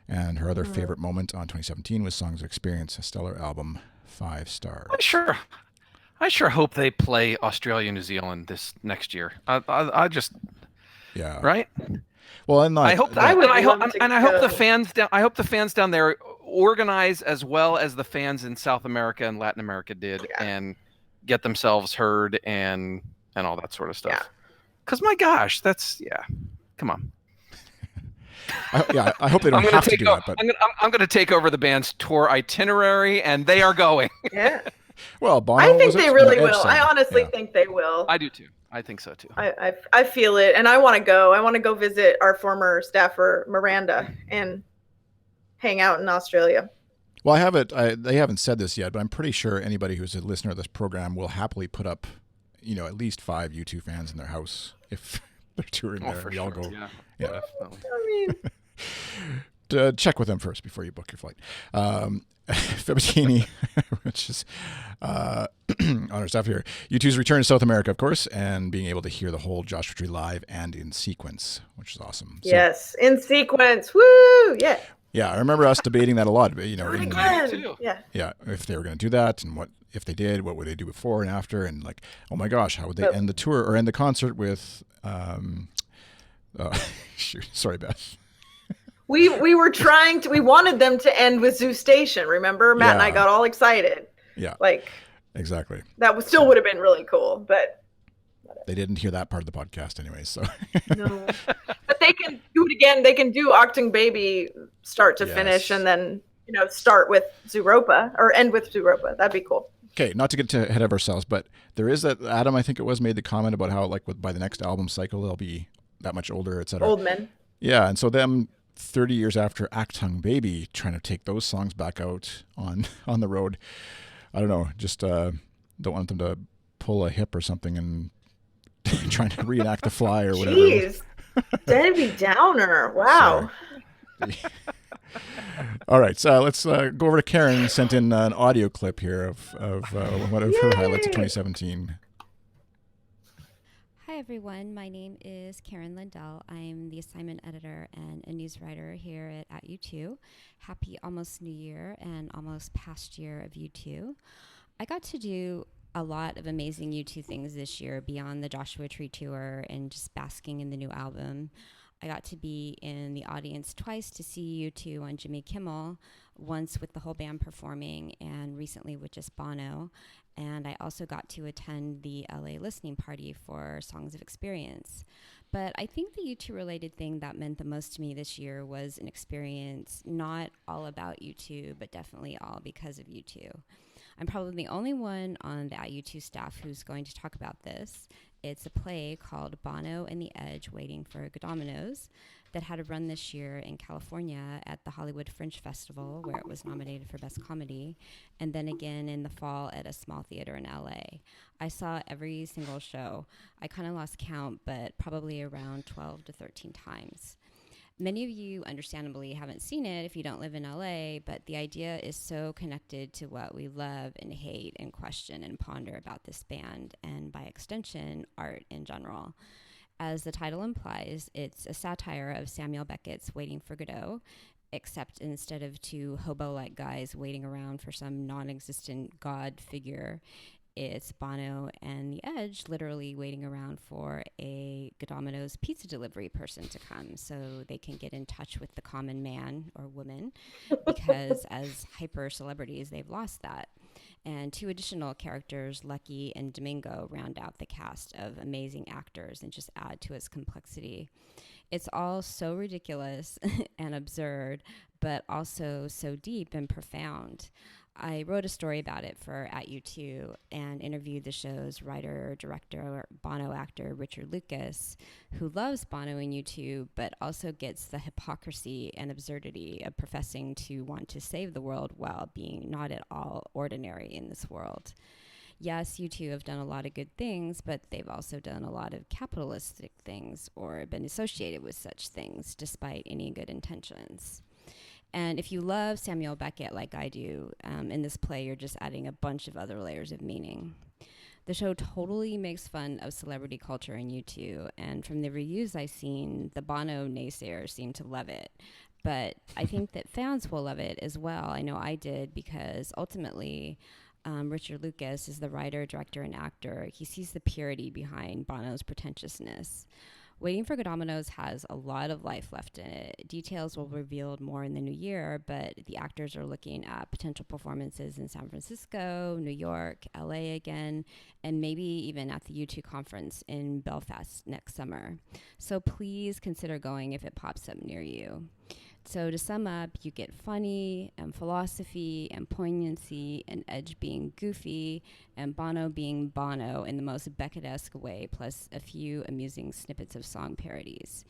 And her other favorite moment on 2017 was Songs of Experience, a stellar album, 5 stars. I sure hope they play Australia, New Zealand this next year. I just, yeah, right. Well, I hope the fans down. I hope the fans down there organize as well as the fans in South America and Latin America did, and get themselves heard and all that sort of stuff. Yeah. Because my gosh, that's come on. I hope they don't have to do that. But I'm going to take over the band's tour itinerary, and they are going. Yeah. Well, Bono, I think they really will. Said, I honestly think they will. I do too. I think so too. I feel it, and I want to go. I want to go visit our former staffer Miranda and hang out in Australia. Well, they haven't said this yet, but I'm pretty sure anybody who's a listener of this program will happily put up, at least 5 U2 fans in their house if they're touring there. For we all sure. go. Yeah. I mean, check with them first before you book your flight. Fibitini, which is on our stuff here. U2's return to South America, of course, and being able to hear the whole Joshua Tree live and in sequence, which is awesome. Yes, in sequence. Woo! Yeah. Yeah, I remember us debating that a lot. Yeah, if they were going to do that, and what if they did, what would they do before and after, and like, oh my gosh, how would they end the tour or end the concert with? Shoot, sorry, Beth. We wanted them to end with Zoo Station. Remember, Matt and I got all excited. Yeah, exactly. That still would have been really cool, but they didn't hear that part of the podcast anyway. So no, but they can do it again. They can do Octung Baby start to finish, and then start with Zooropa or end with Zooropa. That'd be cool. Okay, not to get ahead of ourselves, but there is that Adam, I think it was, made the comment about how by the next album cycle they'll be that much older, etc. Old men. Yeah, and so them 30 years after Octung Baby, trying to take those songs back out on the road. I don't know, just don't want them to pull a hip or something and trying to reenact The Fly or whatever. Jeez, Debbie Downer. Wow. All right, so let's go over to Karen, who sent in an audio clip here of one of her highlights of 2017. Hi everyone, my name is Karen Lindell. I'm the assignment editor and a news writer here at U2. Happy almost New Year and almost past year of U2. I got to do a lot of amazing U2 things this year beyond the Joshua Tree tour and just basking in the new album. I got to be in the audience twice to see U2 on Jimmy Kimmel, once with the whole band performing and recently with just Bono. And I also got to attend the LA listening party for Songs of Experience. But I think the U2 related thing that meant the most to me this year was an experience not all about U2, but definitely all because of U2. I'm probably the only one on the U2 staff who's going to talk about this. It's a play called Bono and the Edge Waiting for Dominoes that had a run this year in California at the Hollywood Fringe Festival, where it was nominated for Best Comedy, and then again in the fall at a small theater in LA. I saw every single show. I kind of lost count, but probably around 12 to 13 times. Many of you understandably haven't seen it if you don't live in LA, but the idea is so connected to what we love and hate and question and ponder about this band, and by extension, art in general. As the title implies, it's a satire of Samuel Beckett's Waiting for Godot, except instead of two hobo-like guys waiting around for some non-existent god figure, it's Bono and the Edge literally waiting around for a Domino's pizza delivery person to come so they can get in touch with the common man or woman, because as hyper celebrities, they've lost that. And two additional characters, Lucky and Domingo, round out the cast of amazing actors and just add to its complexity. It's all so ridiculous and absurd, but also so deep and profound. I wrote a story about it for At U2 and interviewed the show's writer, director, Bono actor Richard Lucas, who loves Bono and U2, but also gets the hypocrisy and absurdity of professing to want to save the world while being not at all ordinary in this world. Yes, U2 have done a lot of good things, but they've also done a lot of capitalistic things or been associated with such things despite any good intentions. And if you love Samuel Beckett like I do, in this play, you're just adding a bunch of other layers of meaning. The show totally makes fun of celebrity culture in U2, and from the reviews I've seen, the Bono naysayers seem to love it. But I think that fans will love it as well. I know I did, because ultimately, Richard Lucas is the writer, director, and actor. He sees the purity behind Bono's pretentiousness. Waiting for Domino's has a lot of life left in it. Details will be revealed more in the new year, but the actors are looking at potential performances in San Francisco, New York, LA again, and maybe even at the U2 conference in Belfast next summer. So please consider going if it pops up near you. So to sum up, you get funny and philosophy and poignancy and Edge being goofy and Bono being Bono in the most Beckett-esque way, plus a few amusing snippets of song parodies.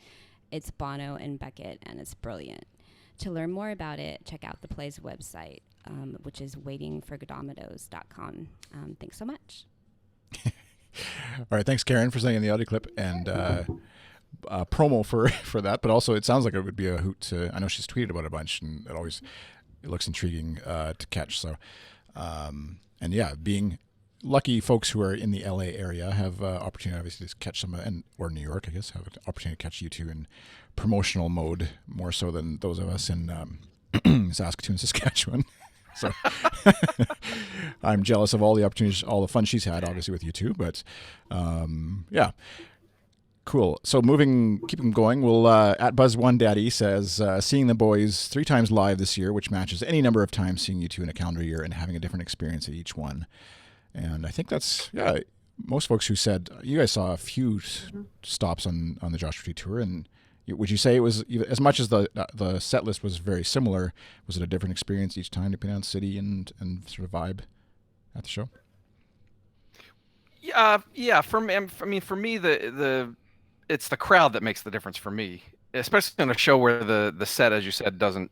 It's Bono and Beckett, and it's brilliant. To learn more about it, check out the play's website, which is waitingforgodominos.com. Thanks so much. All right, thanks, Karen, for sending in the audio clip and promo for that, but also it sounds like it would be a hoot to, I know she's tweeted about it a bunch, and it looks intriguing to catch. So and yeah, being lucky, folks who are in the LA area have opportunity obviously to catch some, or New York, I guess, have an opportunity to catch U2 in promotional mode more so than those of us in Saskatoon, Saskatchewan. So I'm jealous of all the opportunities, all the fun she's had, obviously, with U2, but yeah. Cool. So keeping going, we'll at Buzz1Daddy says, seeing the boys 3 times live this year, which matches any number of times seeing U2 in a calendar year, and having a different experience at each one. And I think that's, yeah, most folks who said, you guys saw a few stops on the Joshua Tree tour, and would you say it was, as much as the set list was very similar, was it a different experience each time depending on city and sort of vibe at the show? Yeah. For me, it's the crowd that makes the difference for me, especially on a show where the set, as you said, doesn't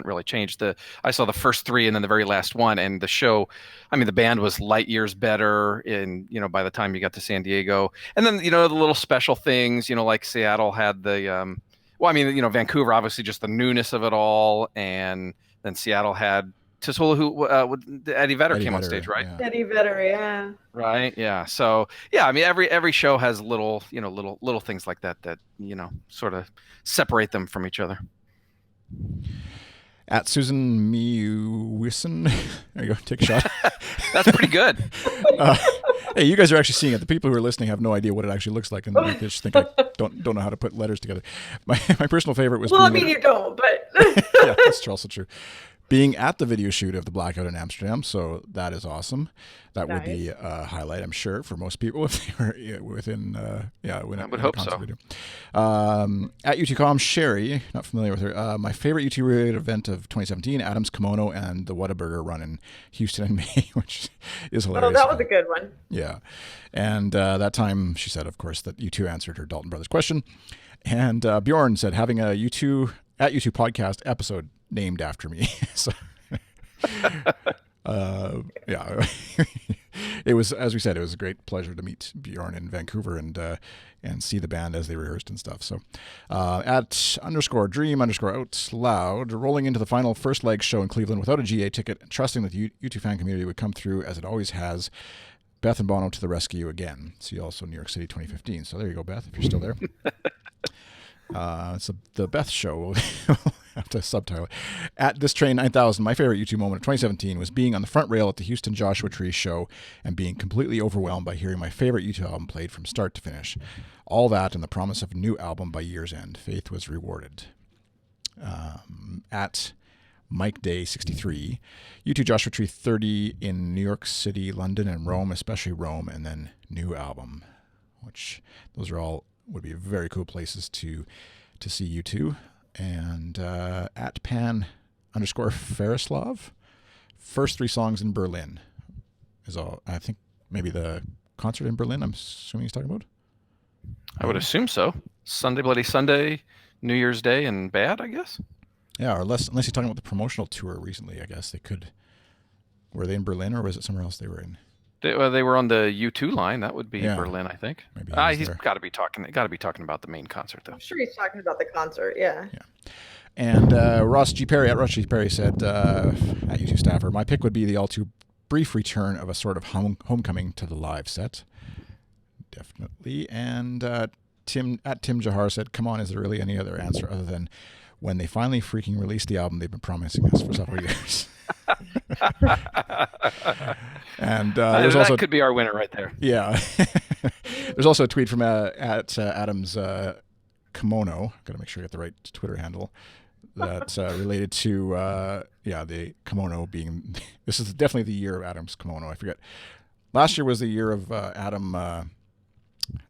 really change. I saw the first 3 and then the very last one, and the show, the band was light years better in, by the time you got to San Diego. And then, the little special things, like Seattle had the, Vancouver, obviously just the newness of it all. And then Seattle had Tassoula, who Eddie Vedder came on stage, right? Yeah. Eddie Vedder, yeah. Right. Yeah. So yeah, every show has little things like that sort of separate them from each other. At Susan Mewison, there you go. Take a shot. That's pretty good. Hey, you guys are actually seeing it. The people who are listening have no idea what it actually looks like, and they just think I don't know how to put letters together. My personal favorite was. Well, you don't, but yeah, that's also true. Being at the video shoot of the Blackout in Amsterdam, so that is awesome. That would be a highlight, I'm sure, for most people if they were within. I would hope so. Video. At U2.com, Sherry, not familiar with her. My favorite U2 related event of 2017: Adam's Kimono and the Whataburger run in Houston in May, which is hilarious. Oh, that was a good one. Yeah, and that time she said, of course, that U2 answered her Dalton Brothers question, and Bjorn said having a U2 at U2 podcast episode named after me. So Yeah, it was, as we said, it was a great pleasure to meet Bjorn in Vancouver and see the band as they rehearsed and stuff. So at _dream_out loud, rolling into the final first leg show in Cleveland without a GA ticket, trusting that the U2 fan community would come through as it always has. Beth and Bono to the rescue again. See also New York City 2015. So there you go, Beth, if you're still there. It's the Beth show. We'll have to subtitle it. At This Train 9000, my favorite U2 moment of 2017 was being on the front rail at the Houston Joshua Tree show and being completely overwhelmed by hearing my favorite U2 album played from start to finish. All that and the promise of a new album by year's end. Faith was rewarded. At Mike Day 63, U2 Joshua Tree 30 in New York City, London, and Rome, especially Rome, and then new album, which those are all would be very cool places to see U2. And at Pan_Farislav, first 3 songs in Berlin is all. I think maybe the concert in Berlin, I'm assuming he's talking about. I would assume so. Sunday Bloody Sunday, New Year's Day, and Bad, I guess. Yeah, or unless he's talking about the promotional tour recently, I guess they could. Were they in Berlin or was it somewhere else they were in? They were on the U2 line. That would be Berlin, I think. Maybe he's got to be talking about the main concert, though. I'm sure he's talking about the concert. Yeah. And Ross G. Perry at Ross G. Perry said at U2 staffer, my pick would be the all too brief return of a sort of homecoming to the live set. Definitely. And Tim Jahar said, come on, is there really any other answer other than when they finally freaking released the album they've been promising us for several years? And there's also could be our winner right there. Yeah. There's also a tweet from at Adam's Kimono. Got to make sure I get the right Twitter handle. That's related to the kimono being. This is definitely the year of Adam's kimono. I forget. Last year was the year of Adam.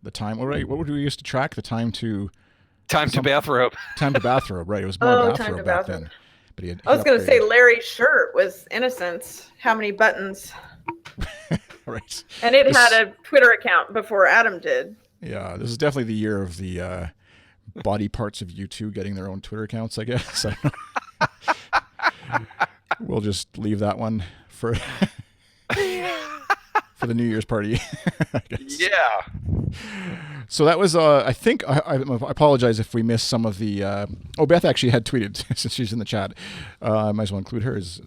The time. What would we used to track? The time to. Time to bathrobe. Time to bathrobe. Right. It was more bathrobe back then. But I was going to say Larry's shirt was Innocence. How many buttons? Right. And it had a Twitter account before Adam did. Yeah, this is definitely the year of the body parts of U2 getting their own Twitter accounts, I guess. I don't know. We'll just leave that one for the New Year's party. I guess. Yeah. So that was, I think, I apologize if we missed some of the, Beth actually had tweeted, since she's in the chat, I might as well include hers.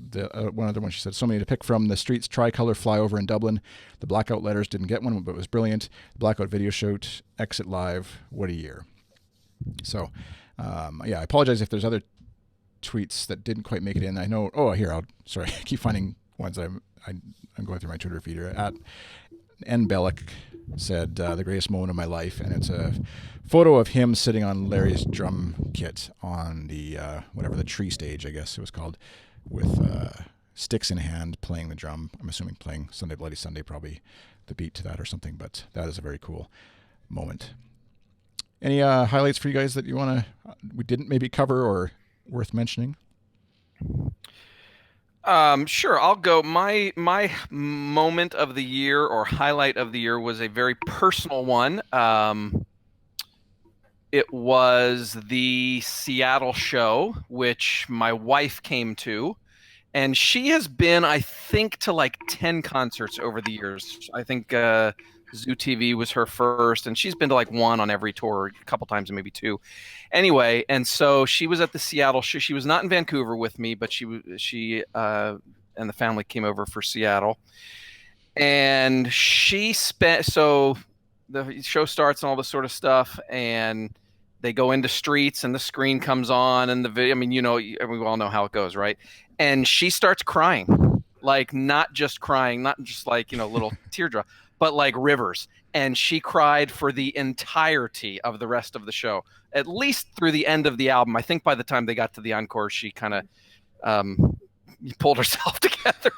One other one, she said, so many to pick from. The Streets Tricolor Flyover in Dublin. The Blackout Letters didn't get one, but it was brilliant. The Blackout Video Shoot, Exit Live, what a year. So, I apologize if there's other tweets that didn't quite make it in. I know, I keep finding ones I'm going through my Twitter feed here. At N. Bellick said, the greatest moment of my life, and it's a photo of him sitting on Larry's drum kit on the whatever the tree stage, I guess it was called, with sticks in hand playing the drum. I'm assuming playing Sunday Bloody Sunday, probably the beat to that or something, but that is a very cool moment. Any highlights for you guys that you want to we didn't maybe cover or worth mentioning? Sure, I'll go. My moment of the year or highlight of the year was a very personal one. It was the Seattle show, which my wife came to, and she has been, I think, to like 10 concerts over the years. I think Zoo TV was her first, and she's been to like one on every tour, a couple times, maybe 2. Anyway, and so she was at the Seattle show. She was not in Vancouver with me, but she and the family came over for Seattle. And so the show starts and all this sort of stuff, and they go into streets, and the screen comes on, and the video. I mean, we all know how it goes, right? And she starts crying, like not just crying, not just like little teardrop, but like rivers. And she cried for the entirety of the rest of the show, at least through the end of the album. I think by the time they got to the encore, she kind of pulled herself together.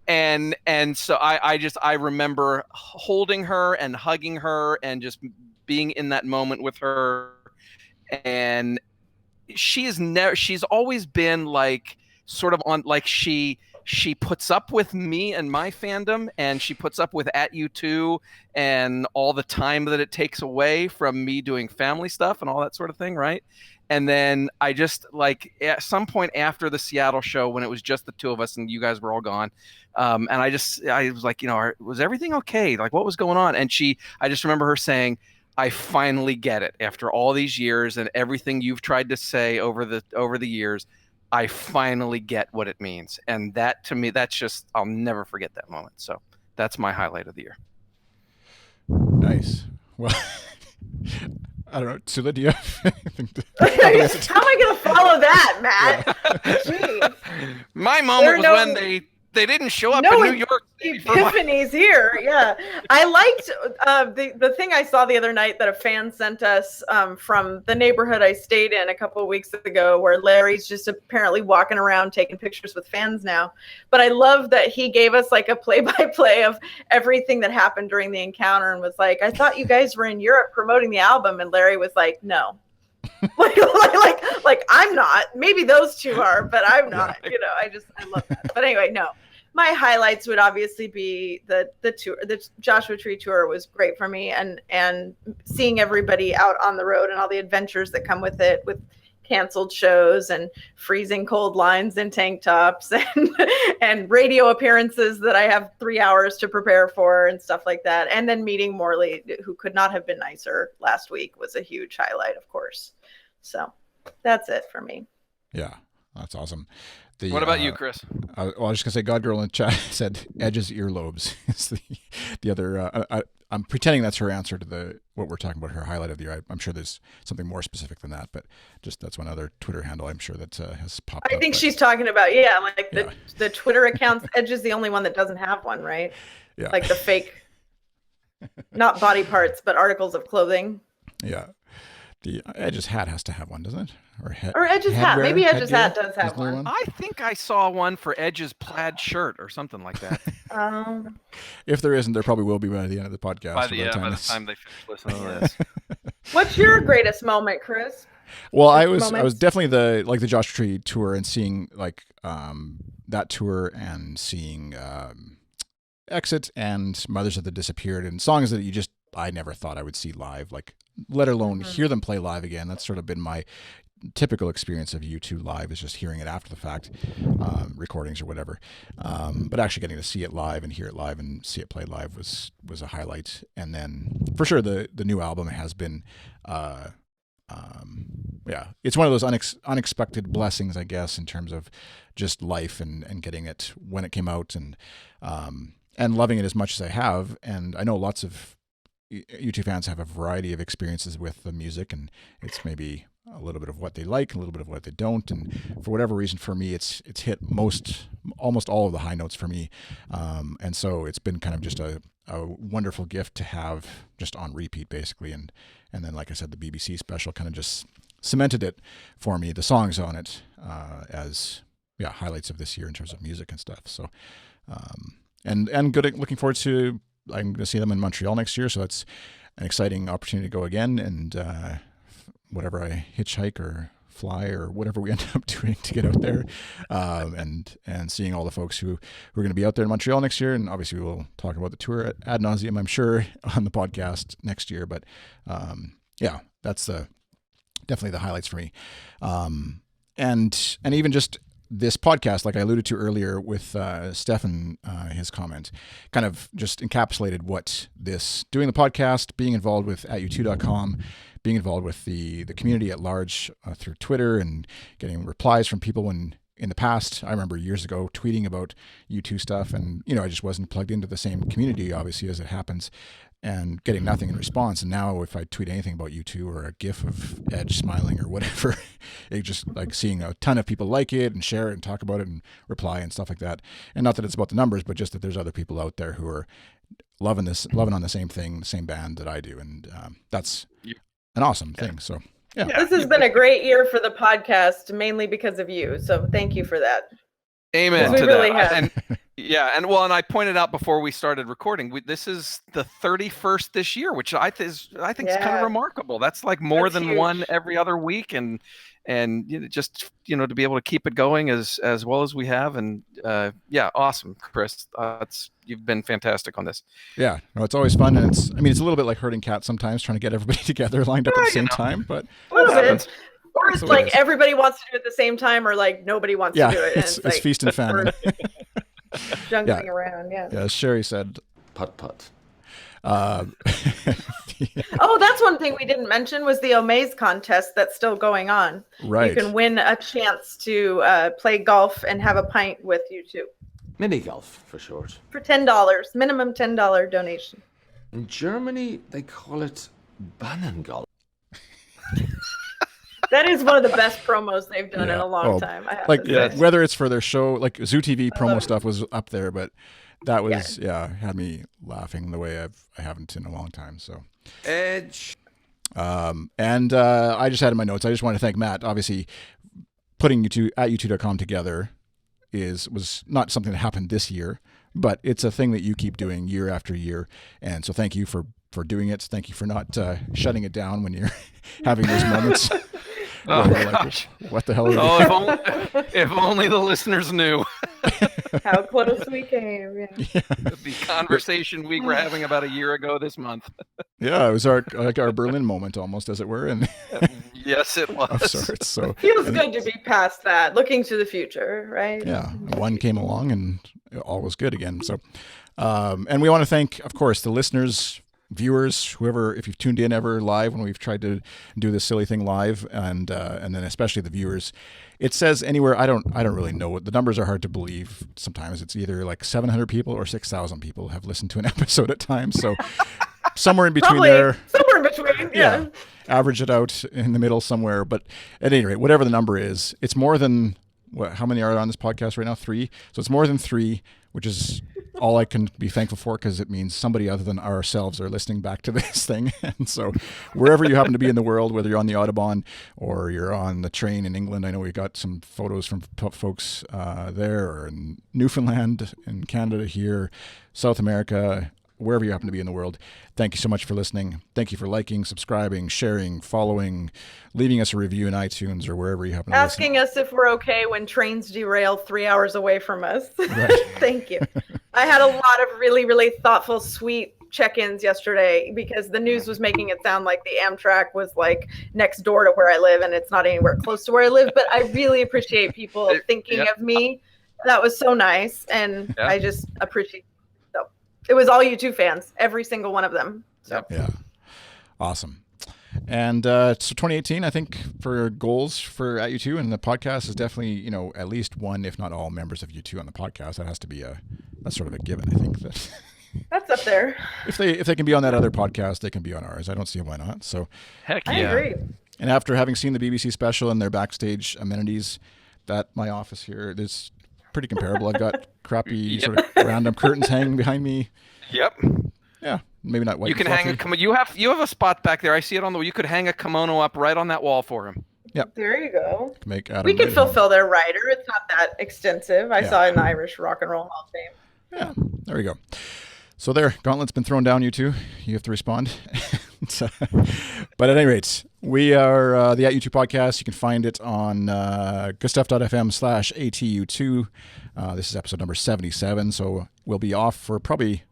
And so I remember holding her and hugging her and just being in that moment with her. And she's always been like sort of on, like she she puts up with me and my fandom, and she puts up with @U2 and all the time that it takes away from me doing family stuff and all that sort of thing, right? And then I just, like, at some point after the Seattle show, when it was just the two of us and you guys were all gone, and I was like, was everything okay? Like, what was going on? And I just remember her saying, I finally get it after all these years and everything you've tried to say over the years. I finally get what it means. And that, to me, that's just, I'll never forget that moment. So that's my highlight of the year. Nice. Well, I don't know. Tassoula, do you have anything to... How am I going to follow that, Matt? Yeah. Jeez. My moment was when they didn't show up in New York City. Epiphany's here. Yeah. I liked the thing I saw the other night that a fan sent us from the neighborhood I stayed in a couple of weeks ago, where Larry's just apparently walking around taking pictures with fans now. But I love that he gave us like a play-by-play of everything that happened during the encounter and was like, I thought you guys were in Europe promoting the album. And Larry was like, no. like I'm not. Maybe those two are, but I'm not. I love that. But anyway, no. My highlights would obviously be the tour. The Joshua Tree tour was great for me, and seeing everybody out on the road and all the adventures that come with it, with canceled shows and freezing cold lines in tank tops and radio appearances that I have 3 hours to prepare for and stuff like that. And then meeting Morley, who could not have been nicer last week, was a huge highlight, of course. So that's it for me. Yeah, that's awesome. What about you, Chris? I was just going to say, God Girl in the chat said Edge's earlobes is the other. I'm pretending that's her answer to what we're talking about, her highlight of the year. I'm sure there's something more specific than that, but just that's one other Twitter handle I'm sure that has popped up. I think she's talking about, the Twitter accounts. Edge is the only one that doesn't have one, right? Yeah. Like the fake, not body parts, but articles of clothing. Yeah. The Edge's hat has to have one, doesn't it? Or Edge's hat. Maybe Edge's hat does have one. I think I saw one for Edge's plaid shirt or something like that. If there isn't, there probably will be by the end of the podcast. By the time they finish listening to this. What's your greatest moment, Chris? Well, I was definitely the Joshua Tree tour, and seeing that tour, and seeing Exit and Mothers of the Disappeared, and songs that I never thought I would see live, like let alone hear them play live again. That's sort of been my typical experience of U2 live, is just hearing it after the fact, recordings or whatever. But actually getting to see it live and hear it live and see it play live was a highlight. And then for sure the new album has been, it's one of those unexpected blessings, I guess, in terms of just life and getting it when it came out, and loving it as much as I have. And I know lots of U2 fans have a variety of experiences with the music, and it's maybe a little bit of what they like, a little bit of what they don't, and for whatever reason, for me, it's hit almost all of the high notes for me, and so it's been kind of just a wonderful gift to have just on repeat, basically, and then, like I said, the BBC special kind of just cemented it for me, the songs on it, as highlights of this year in terms of music and stuff. So and good, looking forward to, I'm going to see them in Montreal next year, so that's an exciting opportunity to go again, and whatever I hitchhike or fly or whatever we end up doing to get out there, and seeing all the folks who are going to be out there in Montreal next year. And obviously we'll talk about the tour ad nauseum, I'm sure, on the podcast next year. But that's definitely the highlights for me. And even just this podcast, like I alluded to earlier with Stefan, his comment, kind of just encapsulated what doing the podcast, being involved with @u2.com, being involved with the community at large through Twitter, and getting replies from people when in the past, I remember years ago tweeting about U2 stuff, and I just wasn't plugged into the same community, obviously, as it happens, and getting nothing in response. And now if I tweet anything about U2 or a gif of Edge smiling or whatever, it just, like, seeing a ton of people like it and share it and talk about it and reply and stuff like that. And not that it's about the numbers, but just that there's other people out there who are loving on the same thing, the same band that I do. And that's an awesome thing. So yeah. This has been a great year for the podcast, mainly because of you. So thank you for that. Amen to that. Really have. And Yeah, and I pointed out before we started recording, this is the 31st this year, which I think is kind of remarkable. That's like more than huge. one every other week, and just to be able to keep it going as well as we have, and awesome, Chris. You've been fantastic on this. Yeah, no, it's always fun, and it's a little bit like herding cats sometimes, trying to get everybody together lined up at the same time, but a little bit. Or it's like everybody wants to do it at the same time, or like nobody wants to do it. And it's like, feast and famine. Jungling around, yeah. As Sherry said, putt. Oh, that's one thing we didn't mention was the Omaze contest that's still going on. Right. You can win a chance to play golf and have a pint with U2. Mini golf, for short. For $10, minimum $10 donation. In Germany, they call it Bannengolf. That is one of the best promos they've done in a long time. I have to say. Whether it's for their show, like Zoo TV promo stuff was up there, but that was had me laughing the way I haven't in a long time. So Edge. And I just had in my notes. I just want to thank Matt. Obviously, putting U2 at U2.com together was not something that happened this year, but it's a thing that you keep doing year after year. And so thank you for doing it. Thank you for not shutting it down when you're having those moments. Gosh. What the hell are if only the listeners knew how close we came. Yeah. The conversation we were having about a year ago this month. Yeah, it was our Berlin moment almost, as it were. And yes, it was. Of sorts. So feels good to be past that, looking to the future, right? Yeah, one came along and all was good again. So, and we want to thank, of course, the listeners, viewers, whoever, if you've tuned in ever live when we've tried to do this silly thing live, and then especially the viewers. It says anywhere, I don't really know what the numbers are. Hard to believe. Sometimes it's either like 700 people or 6,000 people have listened to an episode at times. So somewhere in between there. Somewhere in between, yeah. Average it out in the middle somewhere. But at any rate, whatever the number is, it's more than how many are on this podcast right now? 3. So it's more than 3, which is all I can be thankful for, because it means somebody other than ourselves are listening back to this thing. And so wherever you happen to be in the world, whether you're on the Autobahn or you're on the train in England, I know we got some photos from folks there, or in Newfoundland, in Canada here, South America, wherever you happen to be in the world. Thank you so much for listening. Thank you for liking, subscribing, sharing, following, leaving us a review in iTunes or wherever you happen to Asking us if we're okay when trains derail 3 hours away from us. Right. Thank you. I had a lot of really, really thoughtful, sweet check-ins yesterday, because the news was making it sound like the Amtrak was like next door to where I live, and it's not anywhere close to where I live. But I really appreciate people thinking of me. That was so nice, and I just appreciate. It was all U2 fans, every single one of them. So. Yeah, awesome. And so 2018, I think, for goals for at U2 and the podcast is definitely, at least one, if not all, members of U2 on the podcast. That has to be that's sort of a given. I think that's up there. If they can be on that other podcast, they can be on ours. I don't see why not. So heck yeah. I agree. And after having seen the BBC special and their backstage amenities, that my office here is pretty comparable. I've got crappy sort of random curtains hanging behind me. Yep. Yeah, maybe not white. You can hang a kimono. You have a spot back there. I see it on the. You could hang a kimono up right on that wall for him. Yep. There you go. Make Adam we could fulfill their rider. It's not that extensive. I saw it in the Irish Rock and Roll Hall of Fame. Yeah, there we go. So there, gauntlet's been thrown down, U2. You have to respond. But at any rate, we are the At U2 podcast. You can find it on Goodstuff.fm/ATU2. This is episode number 77. So we'll be off for probably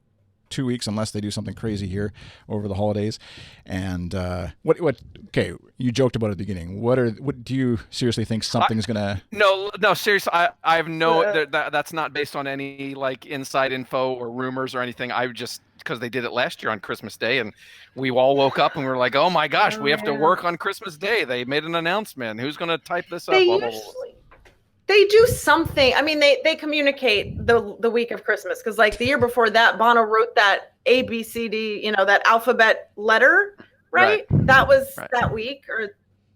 2 weeks unless they do something crazy here over the holidays. And okay, you joked about at the beginning. What do you seriously think something's gonna? No, seriously, I have no. That's not based on any like inside info or rumors or anything. I just, because they did it last year on Christmas Day, and we all woke up and we were like, oh my gosh, we have to work on Christmas Day. They made an announcement. Who's gonna type this up? They do something. I mean, they communicate the week of Christmas, because like the year before that, Bono wrote that ABCD, that alphabet letter, right? That was that week or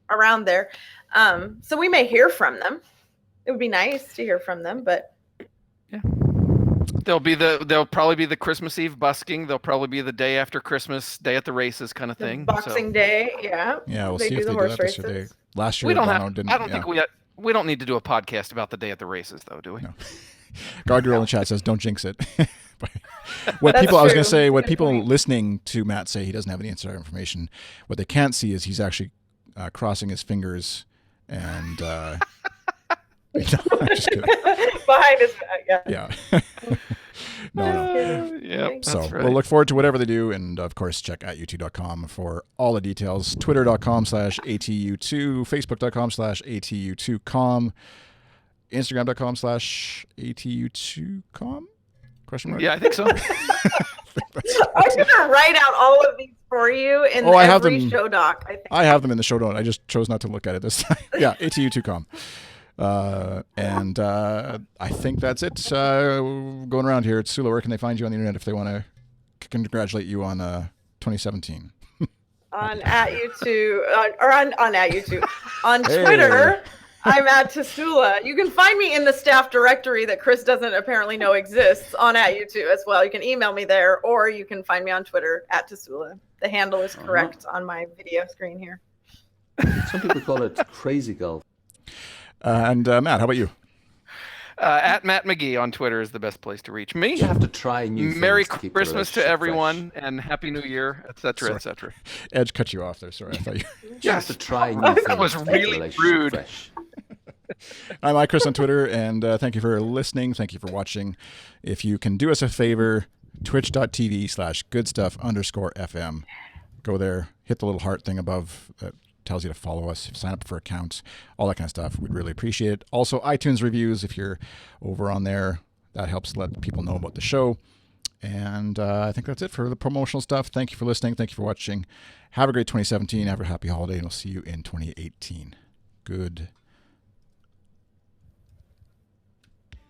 around there. So we may hear from them. It would be nice to hear from them, but yeah. They'll probably be the Christmas Eve busking. They'll probably be the day after Christmas, day at the races kind of thing. Boxing Day, yeah. Yeah, we'll see if they do that this year. Last year, we don't need to do a podcast about the day at the races, though, do we? No. Guardrail in the chat says, "Don't jinx it." What That's people I was going true. to say, what Good people point. listening to Matt say he doesn't have any insider information, what they can't see is he's actually crossing his fingers and. No, I'm just kidding. Behind his back, yeah. Yeah. No. Yep, So that's right. we'll look forward to whatever they do, and of course check at youtube.com for all the details. Twitter.com/ATU2, Facebook.com/ATU2com, Instagram.com/ATU2com? Question mark? Yeah, I think so. I'm gonna write out all of these for you in I have every them. show doc. I think. I have them in the show note. I just chose not to look at it this time. Yeah, ATU2com. And I think that's it. Going around here, Tassoula, where can they find you on the internet if they want to congratulate you on 2017? On at YouTube or on at YouTube on Hey. Twitter. I'm at Tassoula. You can find me in the staff directory that Chris doesn't apparently know exists on at YouTube as well. You can email me there, or you can find me on Twitter at Tassoula. The handle is correct on my video screen here. Some people call it crazy golf. And Matt, how about you? At Matt McGee on Twitter is the best place to reach me. You have to try new things. Merry to keep the Christmas to relationship everyone fresh. and Happy New Year, etc., Sorry. etc. Edge cut you off there. Sorry, I thought you. You have to try new That things. was to keep the really relationship rude. fresh. I'm iChris on Twitter, and thank you for listening. Thank you for watching. If you can do us a favor, twitch.tv/goodstuff_FM. Go there, hit the little heart thing above that tells you to follow us, sign up for accounts, all that kind of stuff. We'd really appreciate it. Also, iTunes reviews, if you're over on there, that helps let people know about the show. And I think that's it for the promotional stuff. Thank you for listening. Thank you for watching. Have a great 2017. Have a happy holiday, and we'll see you in 2018. Good.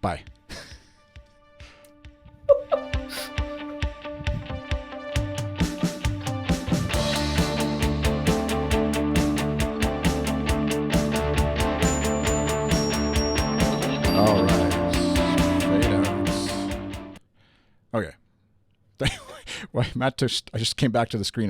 Bye. All right. Fade out. Okay. Well, Matt, I just came back to the screen.